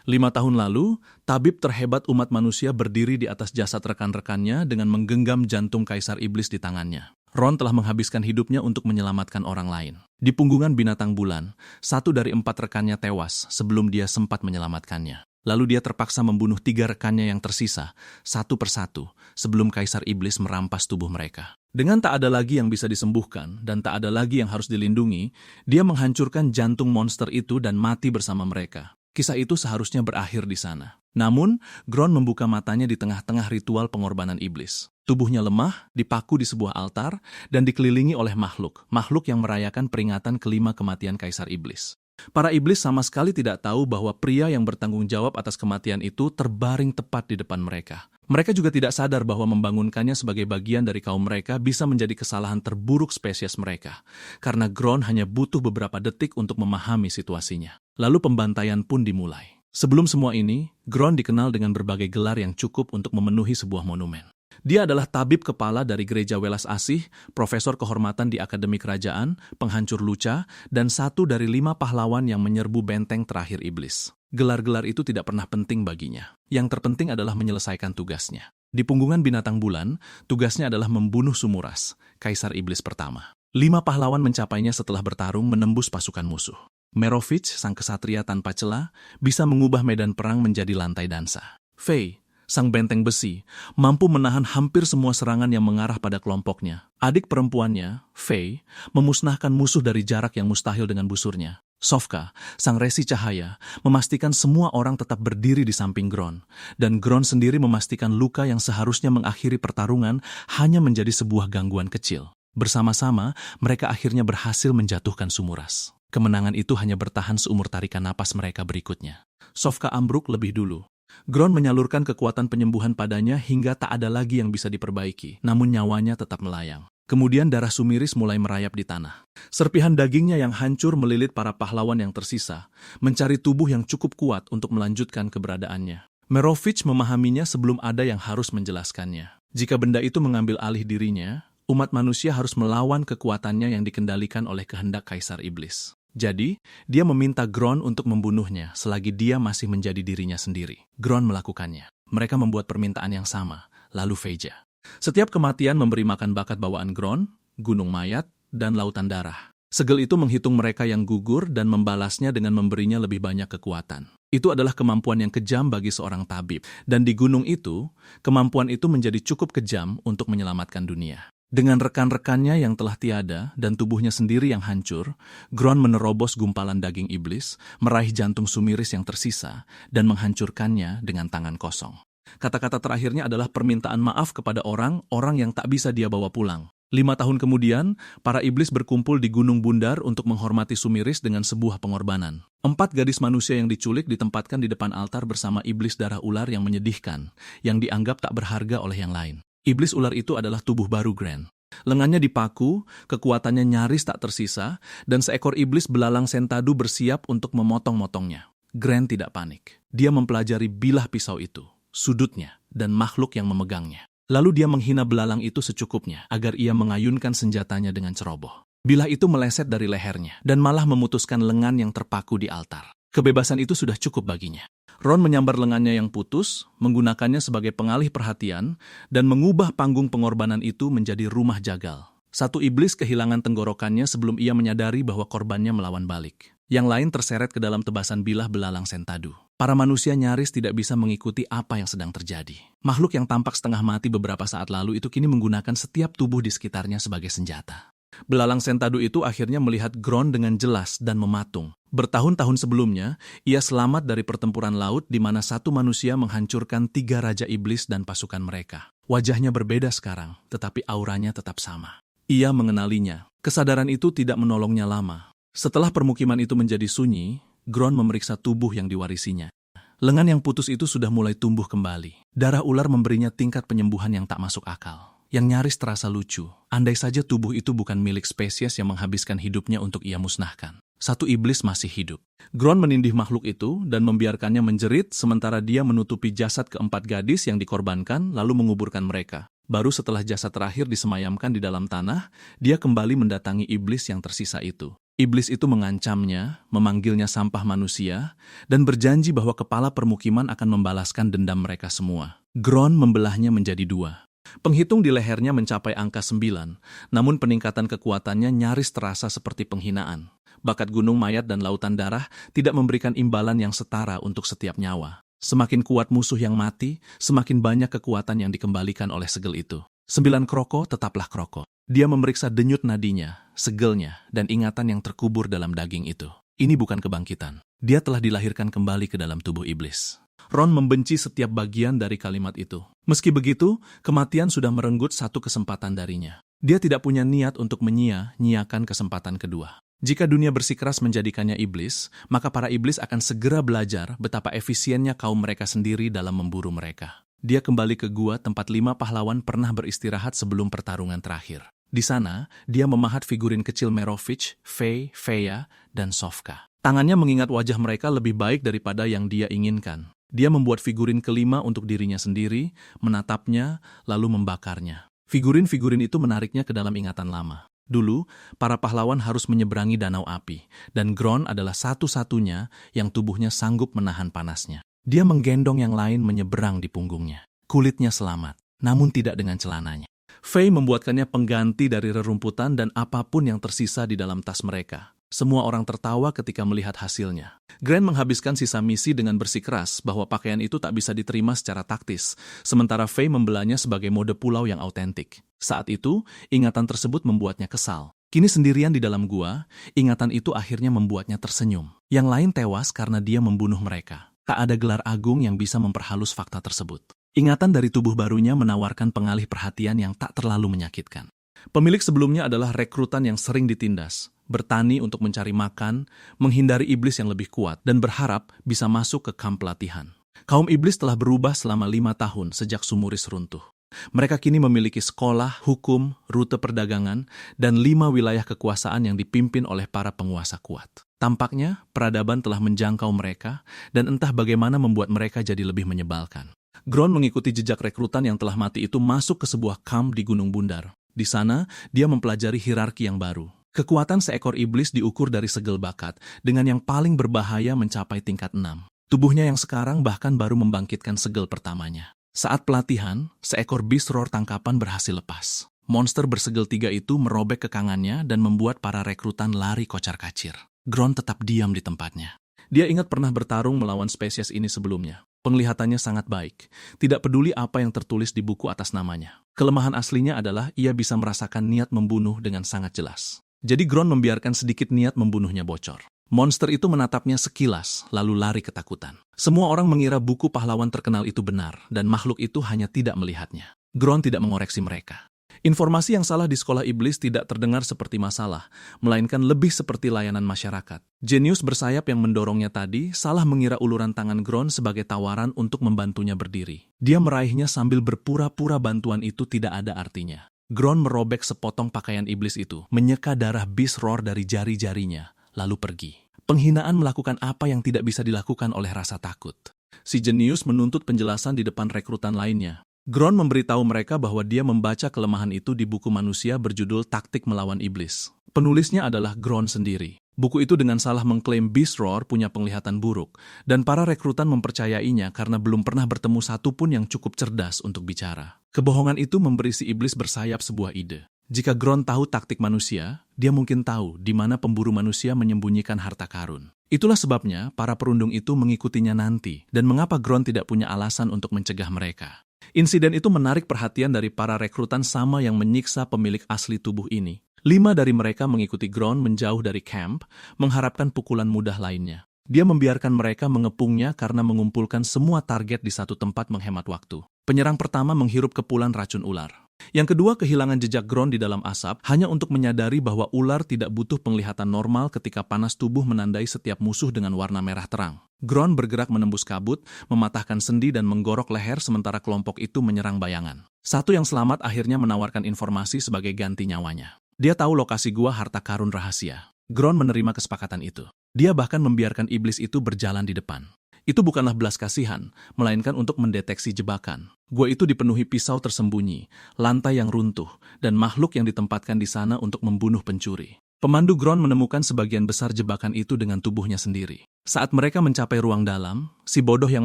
5 tahun lalu, tabib terhebat umat manusia berdiri di atas jasad rekan-rekannya dengan menggenggam jantung kaisar iblis di tangannya. Ron telah menghabiskan hidupnya untuk menyelamatkan orang lain. Di punggungan binatang bulan, 1 dari 4 rekannya tewas sebelum dia sempat menyelamatkannya. Lalu dia terpaksa membunuh 3 rekannya yang tersisa, satu persatu, sebelum kaisar iblis merampas tubuh mereka. Dengan tak ada lagi yang bisa disembuhkan dan tak ada lagi yang harus dilindungi, dia menghancurkan jantung monster itu dan mati bersama mereka. Kisah itu seharusnya berakhir di sana. Namun, Gron membuka matanya di tengah-tengah ritual pengorbanan iblis. Tubuhnya lemah, dipaku di sebuah altar, dan dikelilingi oleh makhluk yang merayakan peringatan kelima kematian kaisar iblis. Para iblis sama sekali tidak tahu bahwa pria yang bertanggung jawab atas kematian itu terbaring tepat di depan mereka. Mereka juga tidak sadar bahwa membangunkannya sebagai bagian dari kaum mereka bisa menjadi kesalahan terburuk spesies mereka, karena Gron hanya butuh beberapa detik untuk memahami situasinya. Lalu pembantaian pun dimulai. Sebelum semua ini, Gron dikenal dengan berbagai gelar yang cukup untuk memenuhi sebuah monumen. Dia adalah tabib kepala dari Gereja Welas Asih, profesor kehormatan di Akademi Kerajaan, penghancur Luca, dan 1 dari 5 pahlawan yang menyerbu benteng terakhir iblis. Gelar-gelar itu tidak pernah penting baginya. Yang terpenting adalah menyelesaikan tugasnya. Di punggungan binatang bulan, tugasnya adalah membunuh Sumuras, kaisar iblis pertama. 5 pahlawan mencapainya setelah bertarung menembus pasukan musuh. Merovich, sang kesatria tanpa celah, bisa mengubah medan perang menjadi lantai dansa. Fei, sang benteng besi, mampu menahan hampir semua serangan yang mengarah pada kelompoknya. Adik perempuannya, Fei, memusnahkan musuh dari jarak yang mustahil dengan busurnya. Sofka, sang resi cahaya, memastikan semua orang tetap berdiri di samping Gron. Dan Gron sendiri memastikan luka yang seharusnya mengakhiri pertarungan hanya menjadi sebuah gangguan kecil. Bersama-sama, mereka akhirnya berhasil menjatuhkan Sumuras. Kemenangan itu hanya bertahan seumur tarikan napas mereka berikutnya. Sofka ambruk lebih dulu. Gron menyalurkan kekuatan penyembuhan padanya hingga tak ada lagi yang bisa diperbaiki, namun nyawanya tetap melayang. Kemudian darah Sumiris mulai merayap di tanah. Serpihan dagingnya yang hancur melilit para pahlawan yang tersisa, mencari tubuh yang cukup kuat untuk melanjutkan keberadaannya. Merovich memahaminya sebelum ada yang harus menjelaskannya. Jika benda itu mengambil alih dirinya, umat manusia harus melawan kekuatannya yang dikendalikan oleh kehendak kaisar iblis. Jadi, dia meminta Gron untuk membunuhnya selagi dia masih menjadi dirinya sendiri. Gron melakukannya. Mereka membuat permintaan yang sama, lalu Veja. Setiap kematian memberi makan bakat bawaan Gron, gunung mayat, dan lautan darah. Segel itu menghitung mereka yang gugur dan membalasnya dengan memberinya lebih banyak kekuatan. Itu adalah kemampuan yang kejam bagi seorang tabib. Dan di gunung itu, kemampuan itu menjadi cukup kejam untuk menyelamatkan dunia. Dengan rekan-rekannya yang telah tiada dan tubuhnya sendiri yang hancur, Gron menerobos gumpalan daging iblis, meraih jantung Sumiris yang tersisa, dan menghancurkannya dengan tangan kosong. Kata-kata terakhirnya adalah permintaan maaf kepada orang yang tak bisa dia bawa pulang. 5 tahun kemudian, para iblis berkumpul di Gunung Bundar untuk menghormati Sumiris dengan sebuah pengorbanan. 4 gadis manusia yang diculik ditempatkan di depan altar bersama iblis darah ular yang menyedihkan, yang dianggap tak berharga oleh yang lain. Iblis ular itu adalah tubuh baru Gren. Lengannya dipaku, kekuatannya nyaris tak tersisa, dan seekor iblis belalang sentadu bersiap untuk memotong-motongnya. Gren tidak panik. Dia mempelajari bilah pisau itu, sudutnya, dan makhluk yang memegangnya. Lalu dia menghina belalang itu secukupnya, agar ia mengayunkan senjatanya dengan ceroboh. Bilah itu meleset dari lehernya, dan malah memutuskan lengan yang terpaku di altar. Kebebasan itu sudah cukup baginya. Ron menyambar lengannya yang putus, menggunakannya sebagai pengalih perhatian, dan mengubah panggung pengorbanan itu menjadi rumah jagal. 1 iblis kehilangan tenggorokannya sebelum ia menyadari bahwa korbannya melawan balik. Yang lain terseret ke dalam tebasan bilah belalang sentadu. Para manusia nyaris tidak bisa mengikuti apa yang sedang terjadi. Makhluk yang tampak setengah mati beberapa saat lalu itu kini menggunakan setiap tubuh di sekitarnya sebagai senjata. Belalang sentadu itu akhirnya melihat Gron dengan jelas dan mematung. Bertahun-tahun sebelumnya, ia selamat dari pertempuran laut di mana 1 manusia menghancurkan 3 raja iblis dan pasukan mereka. Wajahnya berbeda sekarang, tetapi auranya tetap sama. Ia mengenalinya. Kesadaran itu tidak menolongnya lama. Setelah permukiman itu menjadi sunyi, Gron memeriksa tubuh yang diwarisinya. Lengan yang putus itu sudah mulai tumbuh kembali. Darah ular memberinya tingkat penyembuhan yang tak masuk akal. Yang nyaris terasa lucu, andai saja tubuh itu bukan milik spesies yang menghabiskan hidupnya untuk ia musnahkan. 1 iblis masih hidup. Gron menindih makhluk itu dan membiarkannya menjerit sementara dia menutupi jasad ke-4 gadis yang dikorbankan lalu menguburkan mereka. Baru setelah jasad terakhir disemayamkan di dalam tanah, dia kembali mendatangi iblis yang tersisa itu. Iblis itu mengancamnya, memanggilnya sampah manusia, dan berjanji bahwa kepala permukiman akan membalaskan dendam mereka semua. Gron membelahnya menjadi dua. Penghitung di lehernya mencapai angka 9, namun peningkatan kekuatannya nyaris terasa seperti penghinaan. Bakat gunung mayat dan lautan darah tidak memberikan imbalan yang setara untuk setiap nyawa. Semakin kuat musuh yang mati, semakin banyak kekuatan yang dikembalikan oleh segel itu. 9 kroko tetaplah kroko. Dia memeriksa denyut nadinya, segelnya, dan ingatan yang terkubur dalam daging itu. Ini bukan kebangkitan. Dia telah dilahirkan kembali ke dalam tubuh iblis. Ron membenci setiap bagian dari kalimat itu. Meski begitu, kematian sudah merenggut satu kesempatan darinya. Dia tidak punya niat untuk menyia-nyiakan kesempatan kedua. Jika dunia bersikeras menjadikannya iblis, maka para iblis akan segera belajar betapa efisiennya kaum mereka sendiri dalam memburu mereka. Dia kembali ke gua tempat 5 pahlawan pernah beristirahat sebelum pertarungan terakhir. Di sana, dia memahat figurin kecil Merovich, Fei, Feya, dan Sofka. Tangannya mengingat wajah mereka lebih baik daripada yang dia inginkan. Dia membuat figurin kelima untuk dirinya sendiri, menatapnya, lalu membakarnya. Figurin-figurin itu menariknya ke dalam ingatan lama. Dulu, para pahlawan harus menyeberangi danau api, dan Gron adalah satu-satunya yang tubuhnya sanggup menahan panasnya. Dia menggendong yang lain menyeberang di punggungnya. Kulitnya selamat, namun tidak dengan celananya. Fei membuatkannya pengganti dari rerumputan dan apapun yang tersisa di dalam tas mereka. Semua orang tertawa ketika melihat hasilnya. Grant menghabiskan sisa misi dengan bersikeras bahwa pakaian itu tak bisa diterima secara taktis, sementara Fei membelanya sebagai mode pulau yang autentik. Saat itu, ingatan tersebut membuatnya kesal. Kini sendirian di dalam gua, ingatan itu akhirnya membuatnya tersenyum. Yang lain tewas karena dia membunuh mereka. Tak ada gelar agung yang bisa memperhalus fakta tersebut. Ingatan dari tubuh barunya menawarkan pengalih perhatian yang tak terlalu menyakitkan. Pemilik sebelumnya adalah rekrutan yang sering ditindas, bertani untuk mencari makan, menghindari iblis yang lebih kuat, dan berharap bisa masuk ke kamp pelatihan. Kaum iblis telah berubah selama 5 tahun sejak Sumuris runtuh. Mereka kini memiliki sekolah, hukum, rute perdagangan, dan 5 wilayah kekuasaan yang dipimpin oleh para penguasa kuat. Tampaknya, peradaban telah menjangkau mereka, dan entah bagaimana membuat mereka jadi lebih menyebalkan. Gron mengikuti jejak rekrutan yang telah mati itu masuk ke sebuah kamp di Gunung Bundar. Di sana, dia mempelajari hierarki yang baru. Kekuatan seekor iblis diukur dari segel bakat, dengan yang paling berbahaya mencapai tingkat 6. Tubuhnya yang sekarang bahkan baru membangkitkan segel pertamanya. Saat pelatihan, seekor beast roar tangkapan berhasil lepas. Monster bersegel 3 itu merobek kekangannya dan membuat para rekrutan lari kocar-kacir. Gron tetap diam di tempatnya. Dia ingat pernah bertarung melawan spesies ini sebelumnya. Penglihatannya sangat baik, tidak peduli apa yang tertulis di buku atas namanya. Kelemahan aslinya adalah ia bisa merasakan niat membunuh dengan sangat jelas. Jadi Gron membiarkan sedikit niat membunuhnya bocor. Monster itu menatapnya sekilas, lalu lari ketakutan. Semua orang mengira buku pahlawan terkenal itu benar, dan makhluk itu hanya tidak melihatnya. Gron tidak mengoreksi mereka. Informasi yang salah di sekolah iblis tidak terdengar seperti masalah, melainkan lebih seperti layanan masyarakat. Jenius bersayap yang mendorongnya tadi salah mengira uluran tangan Gron sebagai tawaran untuk membantunya berdiri. Dia meraihnya sambil berpura-pura bantuan itu tidak ada artinya. Gron merobek sepotong pakaian iblis itu, menyeka darah beast roar dari jari-jarinya, lalu pergi. Penghinaan melakukan apa yang tidak bisa dilakukan oleh rasa takut. Si jenius menuntut penjelasan di depan rekrutan lainnya. Gron memberitahu mereka bahwa dia membaca kelemahan itu di buku manusia berjudul Taktik Melawan Iblis. Penulisnya adalah Gron sendiri. Buku itu dengan salah mengklaim Beast Roar punya penglihatan buruk, dan para rekrutan mempercayainya karena belum pernah bertemu satupun yang cukup cerdas untuk bicara. Kebohongan itu memberi si iblis bersayap sebuah ide. Jika Gron tahu taktik manusia, dia mungkin tahu di mana pemburu manusia menyembunyikan harta karun. Itulah sebabnya para perundung itu mengikutinya nanti, dan mengapa Gron tidak punya alasan untuk mencegah mereka. Insiden itu menarik perhatian dari para rekrutan sama yang menyiksa pemilik asli tubuh ini. 5 dari mereka mengikuti Gron menjauh dari camp, mengharapkan pukulan mudah lainnya. Dia membiarkan mereka mengepungnya karena mengumpulkan semua target di satu tempat menghemat waktu. Penyerang pertama menghirup kepulan racun ular. Yang kedua kehilangan jejak Gron di dalam asap hanya untuk menyadari bahwa ular tidak butuh penglihatan normal ketika panas tubuh menandai setiap musuh dengan warna merah terang. Gron bergerak menembus kabut, mematahkan sendi dan menggorok leher sementara kelompok itu menyerang bayangan. Satu yang selamat akhirnya menawarkan informasi sebagai ganti nyawanya. Dia tahu lokasi gua harta karun rahasia. Gron menerima kesepakatan itu. Dia bahkan membiarkan iblis itu berjalan di depan. Itu bukanlah belas kasihan, melainkan untuk mendeteksi jebakan. Gua itu dipenuhi pisau tersembunyi, lantai yang runtuh, dan makhluk yang ditempatkan di sana untuk membunuh pencuri. Pemandu Gron menemukan sebagian besar jebakan itu dengan tubuhnya sendiri. Saat mereka mencapai ruang dalam, si bodoh yang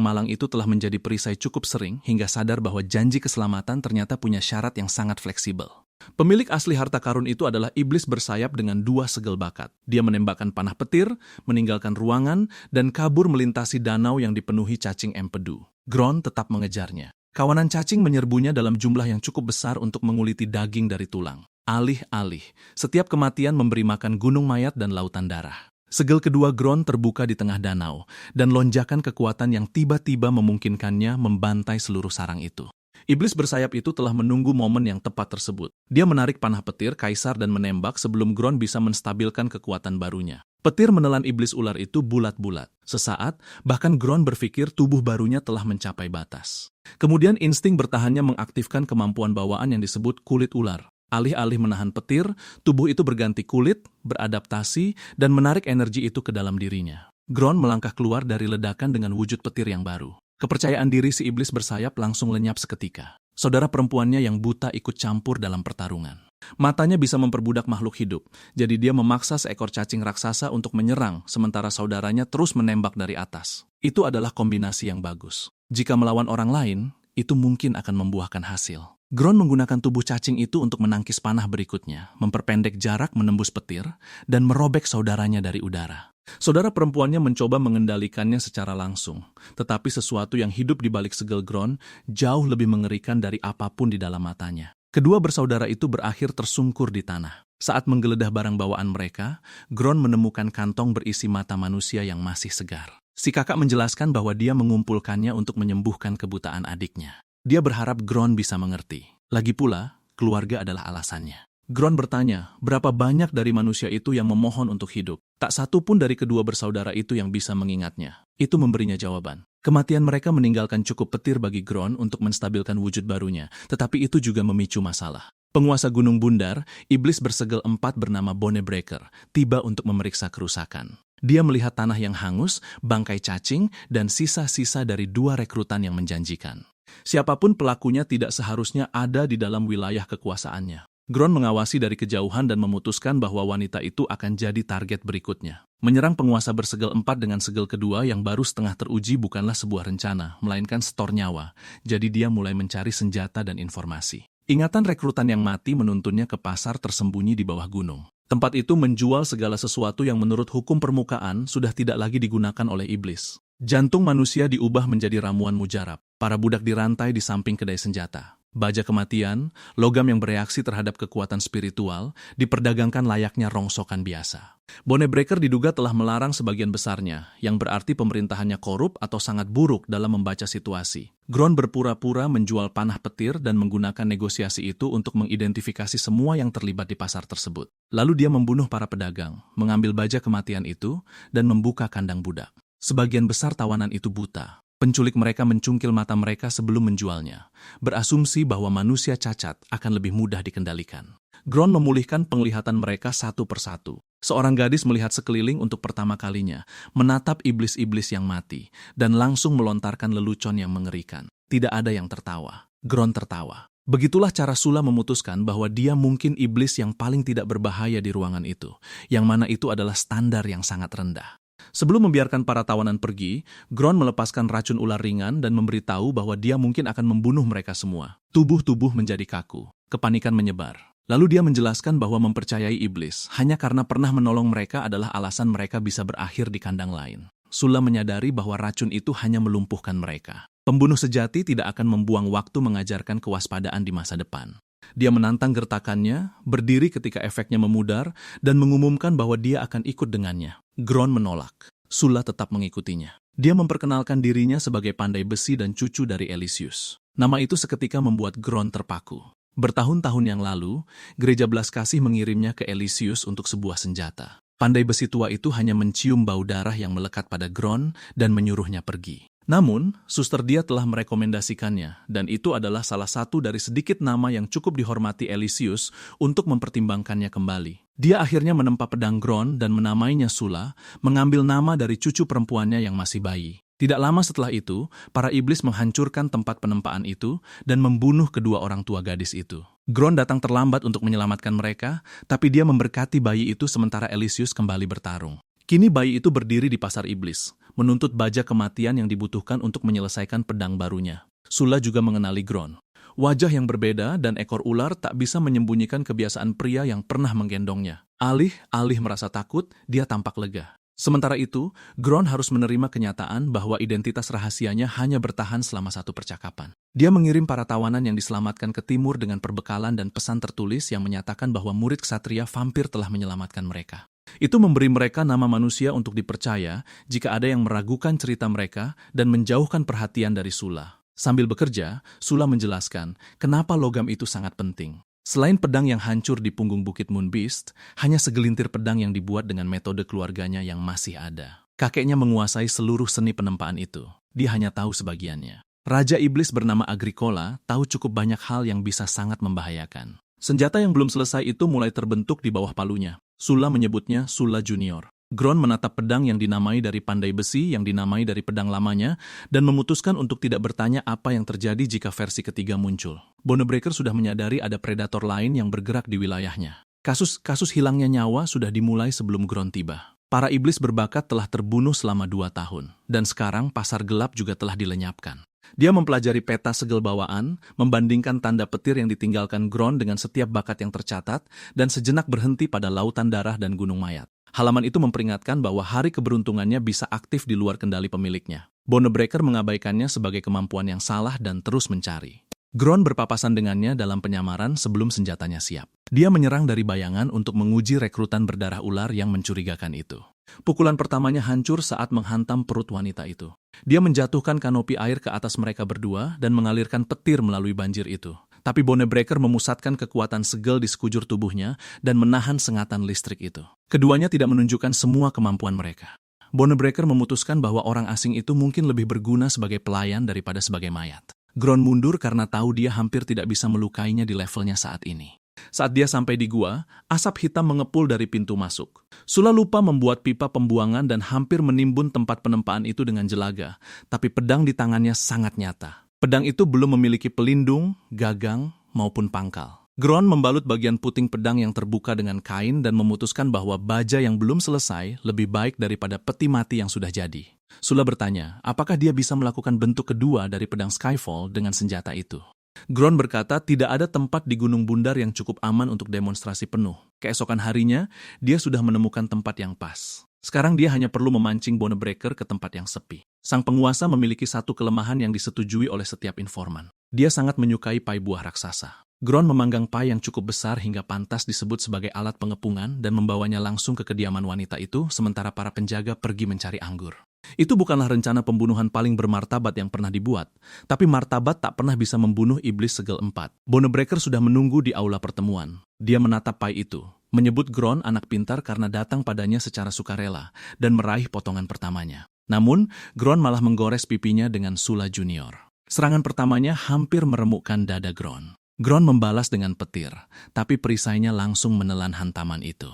malang itu telah menjadi perisai cukup sering hingga sadar bahwa janji keselamatan ternyata punya syarat yang sangat fleksibel. Pemilik asli harta karun itu adalah iblis bersayap dengan 2 segel bakat. Dia menembakkan panah petir, meninggalkan ruangan, dan kabur melintasi danau yang dipenuhi cacing empedu. Gron tetap mengejarnya. Kawanan cacing menyerbunya dalam jumlah yang cukup besar untuk menguliti daging dari tulang. Alih-alih, setiap kematian memberi makan gunung mayat dan lautan darah. Segel kedua Gron terbuka di tengah danau, dan lonjakan kekuatan yang tiba-tiba memungkinkannya membantai seluruh sarang itu. Iblis bersayap itu telah menunggu momen yang tepat tersebut. Dia menarik panah petir kaisar dan menembak sebelum Gron bisa menstabilkan kekuatan barunya. Petir menelan iblis ular itu bulat-bulat. Sesaat, bahkan Gron berpikir tubuh barunya telah mencapai batas. Kemudian insting bertahannya mengaktifkan kemampuan bawaan yang disebut kulit ular. Alih-alih menahan petir, tubuh itu berganti kulit, beradaptasi, dan menarik energi itu ke dalam dirinya. Gron melangkah keluar dari ledakan dengan wujud petir yang baru. Kepercayaan diri si iblis bersayap langsung lenyap seketika. Saudara perempuannya yang buta ikut campur dalam pertarungan. Matanya bisa memperbudak makhluk hidup, jadi dia memaksa seekor cacing raksasa untuk menyerang, sementara saudaranya terus menembak dari atas. Itu adalah kombinasi yang bagus. Jika melawan orang lain, itu mungkin akan membuahkan hasil. Gron menggunakan tubuh cacing itu untuk menangkis panah berikutnya, memperpendek jarak menembus petir, dan merobek saudaranya dari udara. Saudara perempuannya mencoba mengendalikannya secara langsung, tetapi sesuatu yang hidup di balik segel Gron jauh lebih mengerikan dari apapun di dalam matanya. Kedua bersaudara itu berakhir tersungkur di tanah. Saat menggeledah barang bawaan mereka, Gron menemukan kantong berisi mata manusia yang masih segar. Si kakak menjelaskan bahwa dia mengumpulkannya untuk menyembuhkan kebutaan adiknya. Dia berharap Gron bisa mengerti. Lagi pula, keluarga adalah alasannya. Gron bertanya, berapa banyak dari manusia itu yang memohon untuk hidup? Tak satu pun dari kedua bersaudara itu yang bisa mengingatnya. Itu memberinya jawaban. Kematian mereka meninggalkan cukup petir bagi Gron untuk menstabilkan wujud barunya, tetapi itu juga memicu masalah. Penguasa Gunung Bundar, iblis bersegel 4 bernama Bonebreaker, tiba untuk memeriksa kerusakan. Dia melihat tanah yang hangus, bangkai cacing, dan sisa-sisa dari 2 rekrutan yang menjanjikan. Siapapun pelakunya tidak seharusnya ada di dalam wilayah kekuasaannya. Gron mengawasi dari kejauhan dan memutuskan bahwa wanita itu akan jadi target berikutnya. Menyerang penguasa bersegel 4 dengan segel kedua yang baru setengah teruji bukanlah sebuah rencana, melainkan setor nyawa. Jadi dia mulai mencari senjata dan informasi. Ingatan rekrutan yang mati menuntunnya ke pasar tersembunyi di bawah gunung. Tempat itu menjual segala sesuatu yang menurut hukum permukaan sudah tidak lagi digunakan oleh iblis. Jantung manusia diubah menjadi ramuan mujarab. Para budak dirantai di samping kedai senjata. Baja kematian, logam yang bereaksi terhadap kekuatan spiritual, diperdagangkan layaknya rongsokan biasa. Bonebreaker diduga telah melarang sebagian besarnya, yang berarti pemerintahannya korup atau sangat buruk dalam membaca situasi. Gron berpura-pura menjual panah petir dan menggunakan negosiasi itu untuk mengidentifikasi semua yang terlibat di pasar tersebut. Lalu dia membunuh para pedagang, mengambil baja kematian itu, dan membuka kandang budak. Sebagian besar tawanan itu buta. Penculik mereka mencungkil mata mereka sebelum menjualnya, berasumsi bahwa manusia cacat akan lebih mudah dikendalikan. Gron memulihkan penglihatan mereka satu persatu. Seorang gadis melihat sekeliling untuk pertama kalinya, menatap iblis-iblis yang mati, dan langsung melontarkan lelucon yang mengerikan. Tidak ada yang tertawa. Gron tertawa. Begitulah cara Sula memutuskan bahwa dia mungkin iblis yang paling tidak berbahaya di ruangan itu, yang mana itu adalah standar yang sangat rendah. Sebelum membiarkan para tawanan pergi, Gron melepaskan racun ular ringan dan memberitahu bahwa dia mungkin akan membunuh mereka semua. Tubuh-tubuh menjadi kaku, kepanikan menyebar. Lalu dia menjelaskan bahwa mempercayai iblis hanya karena pernah menolong mereka adalah alasan mereka bisa berakhir di kandang lain. Sula menyadari bahwa racun itu hanya melumpuhkan mereka. Pembunuh sejati tidak akan membuang waktu mengajarkan kewaspadaan di masa depan. Dia menantang gertakannya, berdiri ketika efeknya memudar, dan mengumumkan bahwa dia akan ikut dengannya. Gron menolak. Sula tetap mengikutinya. Dia memperkenalkan dirinya sebagai pandai besi dan cucu dari Elysius. Nama itu seketika membuat Gron terpaku. Bertahun-tahun yang lalu, Gereja Belas Kasih mengirimnya ke Elysius untuk sebuah senjata. Pandai besi tua itu hanya mencium bau darah yang melekat pada Gron dan menyuruhnya pergi. Namun, suster dia telah merekomendasikannya, dan itu adalah salah satu dari sedikit nama yang cukup dihormati Elysius untuk mempertimbangkannya kembali. Dia akhirnya menempa pedang Gron dan menamainya Sula, mengambil nama dari cucu perempuannya yang masih bayi. Tidak lama setelah itu, para iblis menghancurkan tempat penempaan itu dan membunuh kedua orang tua gadis itu. Gron datang terlambat untuk menyelamatkan mereka, tapi dia memberkati bayi itu sementara Elysius kembali bertarung. Kini bayi itu berdiri di pasar iblis, menuntut baja kematian yang dibutuhkan untuk menyelesaikan pedang barunya. Sula juga mengenali Gron. Wajah yang berbeda dan ekor ular tak bisa menyembunyikan kebiasaan pria yang pernah menggendongnya. Alih-alih merasa takut, dia tampak lega. Sementara itu, Gron harus menerima kenyataan bahwa identitas rahasianya hanya bertahan selama satu percakapan. Dia mengirim para tawanan yang diselamatkan ke timur dengan perbekalan dan pesan tertulis yang menyatakan bahwa murid ksatria vampir telah menyelamatkan mereka. Itu memberi mereka nama manusia untuk dipercaya jika ada yang meragukan cerita mereka dan menjauhkan perhatian dari Sula. Sambil bekerja, Sula menjelaskan kenapa logam itu sangat penting. Selain pedang yang hancur di punggung Bukit Moonbeast, hanya segelintir pedang yang dibuat dengan metode keluarganya yang masih ada. Kakeknya menguasai seluruh seni penempaan itu. Dia hanya tahu sebagiannya. Raja Iblis bernama Agricola tahu cukup banyak hal yang bisa sangat membahayakan. Senjata yang belum selesai itu mulai terbentuk di bawah palunya. Sula menyebutnya Sula Junior. Gron menatap pedang yang dinamai dari pandai besi yang dinamai dari pedang lamanya dan memutuskan untuk tidak bertanya apa yang terjadi jika versi ketiga muncul. Bonebreaker sudah menyadari ada predator lain yang bergerak di wilayahnya. Kasus hilangnya nyawa sudah dimulai sebelum Gron tiba. Para iblis berbakat telah terbunuh selama 2 tahun, dan sekarang pasar gelap juga telah dilenyapkan. Dia mempelajari peta segel bawaan, membandingkan tanda petir yang ditinggalkan Gron dengan setiap bakat yang tercatat, dan sejenak berhenti pada lautan darah dan gunung mayat. Halaman itu memperingatkan bahwa hari keberuntungannya bisa aktif di luar kendali pemiliknya. Bonebreaker mengabaikannya sebagai kemampuan yang salah dan terus mencari. Gron berpapasan dengannya dalam penyamaran sebelum senjatanya siap. Dia menyerang dari bayangan untuk menguji rekrutan berdarah ular yang mencurigakan itu. Pukulan pertamanya hancur saat menghantam perut wanita itu. Dia menjatuhkan kanopi air ke atas mereka berdua dan mengalirkan petir melalui banjir itu. Tapi Bonebreaker memusatkan kekuatan segel di sekujur tubuhnya dan menahan sengatan listrik itu. Keduanya tidak menunjukkan semua kemampuan mereka. Bonebreaker memutuskan bahwa orang asing itu mungkin lebih berguna sebagai pelayan daripada sebagai mayat. Gron mundur karena tahu dia hampir tidak bisa melukainya di levelnya saat ini. Saat dia sampai di gua, asap hitam mengepul dari pintu masuk. Sula lupa membuat pipa pembuangan dan hampir menimbun tempat penempaan itu dengan jelaga, tapi pedang di tangannya sangat nyata. Pedang itu belum memiliki pelindung, gagang, maupun pangkal. Gron membalut bagian puting pedang yang terbuka dengan kain dan memutuskan bahwa baja yang belum selesai lebih baik daripada peti mati yang sudah jadi. Sula bertanya, apakah dia bisa melakukan bentuk kedua dari pedang Skyfall dengan senjata itu? Gron berkata tidak ada tempat di Gunung Bundar yang cukup aman untuk demonstrasi penuh. Keesokan harinya, dia sudah menemukan tempat yang pas. Sekarang dia hanya perlu memancing Bonebreaker ke tempat yang sepi. Sang penguasa memiliki satu kelemahan yang disetujui oleh setiap informan. Dia sangat menyukai pai buah raksasa. Gron memanggang pai yang cukup besar hingga pantas disebut sebagai alat pengepungan dan membawanya langsung ke kediaman wanita itu sementara para penjaga pergi mencari anggur. Itu bukanlah rencana pembunuhan paling bermartabat yang pernah dibuat, tapi martabat tak pernah bisa membunuh iblis segel 4. Bonebreaker sudah menunggu di aula pertemuan. Dia menatap pai itu, menyebut Gron anak pintar karena datang padanya secara sukarela dan meraih potongan pertamanya. Namun, Gron malah menggores pipinya dengan Sula Junior. Serangan pertamanya hampir meremukkan dada Gron. Gron membalas dengan petir, tapi perisainya langsung menelan hantaman itu.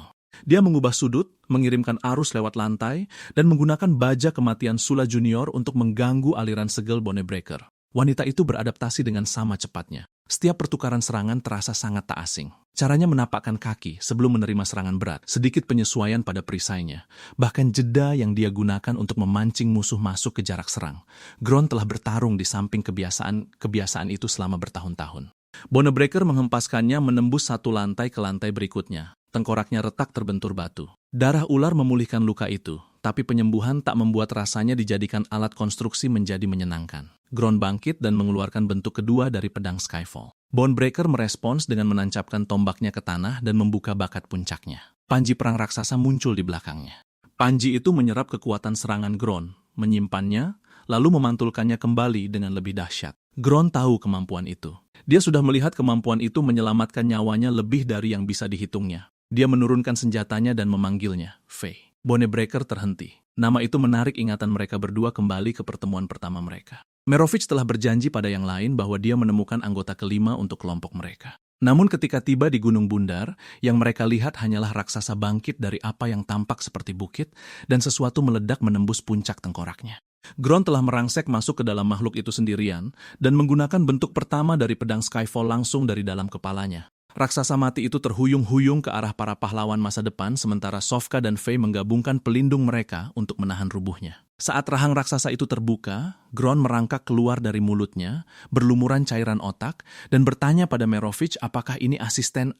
Dia mengubah sudut, mengirimkan arus lewat lantai, dan menggunakan baja kematian Sula Junior untuk mengganggu aliran segel Bonebreaker. Wanita itu beradaptasi dengan sama cepatnya. Setiap pertukaran serangan terasa sangat tak asing. Caranya menapakkan kaki sebelum menerima serangan berat, sedikit penyesuaian pada perisainya. Bahkan jeda yang dia gunakan untuk memancing musuh masuk ke jarak serang. Gron telah bertarung di samping kebiasaan itu selama bertahun-tahun. Bonebreaker menghempaskannya menembus satu lantai ke lantai berikutnya. Tengkoraknya retak terbentur batu. Darah ular memulihkan luka itu, tapi penyembuhan tak membuat rasanya dijadikan alat konstruksi menjadi menyenangkan. Gron bangkit dan mengeluarkan bentuk kedua dari pedang Skyfall. Bonebreaker merespons dengan menancapkan tombaknya ke tanah dan membuka bakat puncaknya. Panji perang raksasa muncul di belakangnya. Panji itu menyerap kekuatan serangan Gron, menyimpannya, lalu memantulkannya kembali dengan lebih dahsyat. Gron tahu kemampuan itu. Dia sudah melihat kemampuan itu menyelamatkan nyawanya lebih dari yang bisa dihitungnya. Dia menurunkan senjatanya dan memanggilnya, Faye. Bonebreaker terhenti. Nama itu menarik ingatan mereka berdua kembali ke pertemuan pertama mereka. Merovich telah berjanji pada yang lain bahwa dia menemukan anggota kelima untuk kelompok mereka. Namun ketika tiba di Gunung Bundar, yang mereka lihat hanyalah raksasa bangkit dari apa yang tampak seperti bukit, dan sesuatu meledak menembus puncak tengkoraknya. Gron telah merangsek masuk ke dalam makhluk itu sendirian dan menggunakan bentuk pertama dari pedang Skyfall langsung dari dalam kepalanya. Raksasa mati itu terhuyung-huyung ke arah para pahlawan masa depan sementara Sofka dan Faye menggabungkan pelindung mereka untuk menahan rubuhnya. Saat rahang raksasa itu terbuka, Gron merangkak keluar dari mulutnya, berlumuran cairan otak, dan bertanya pada Merovich apakah ini asisten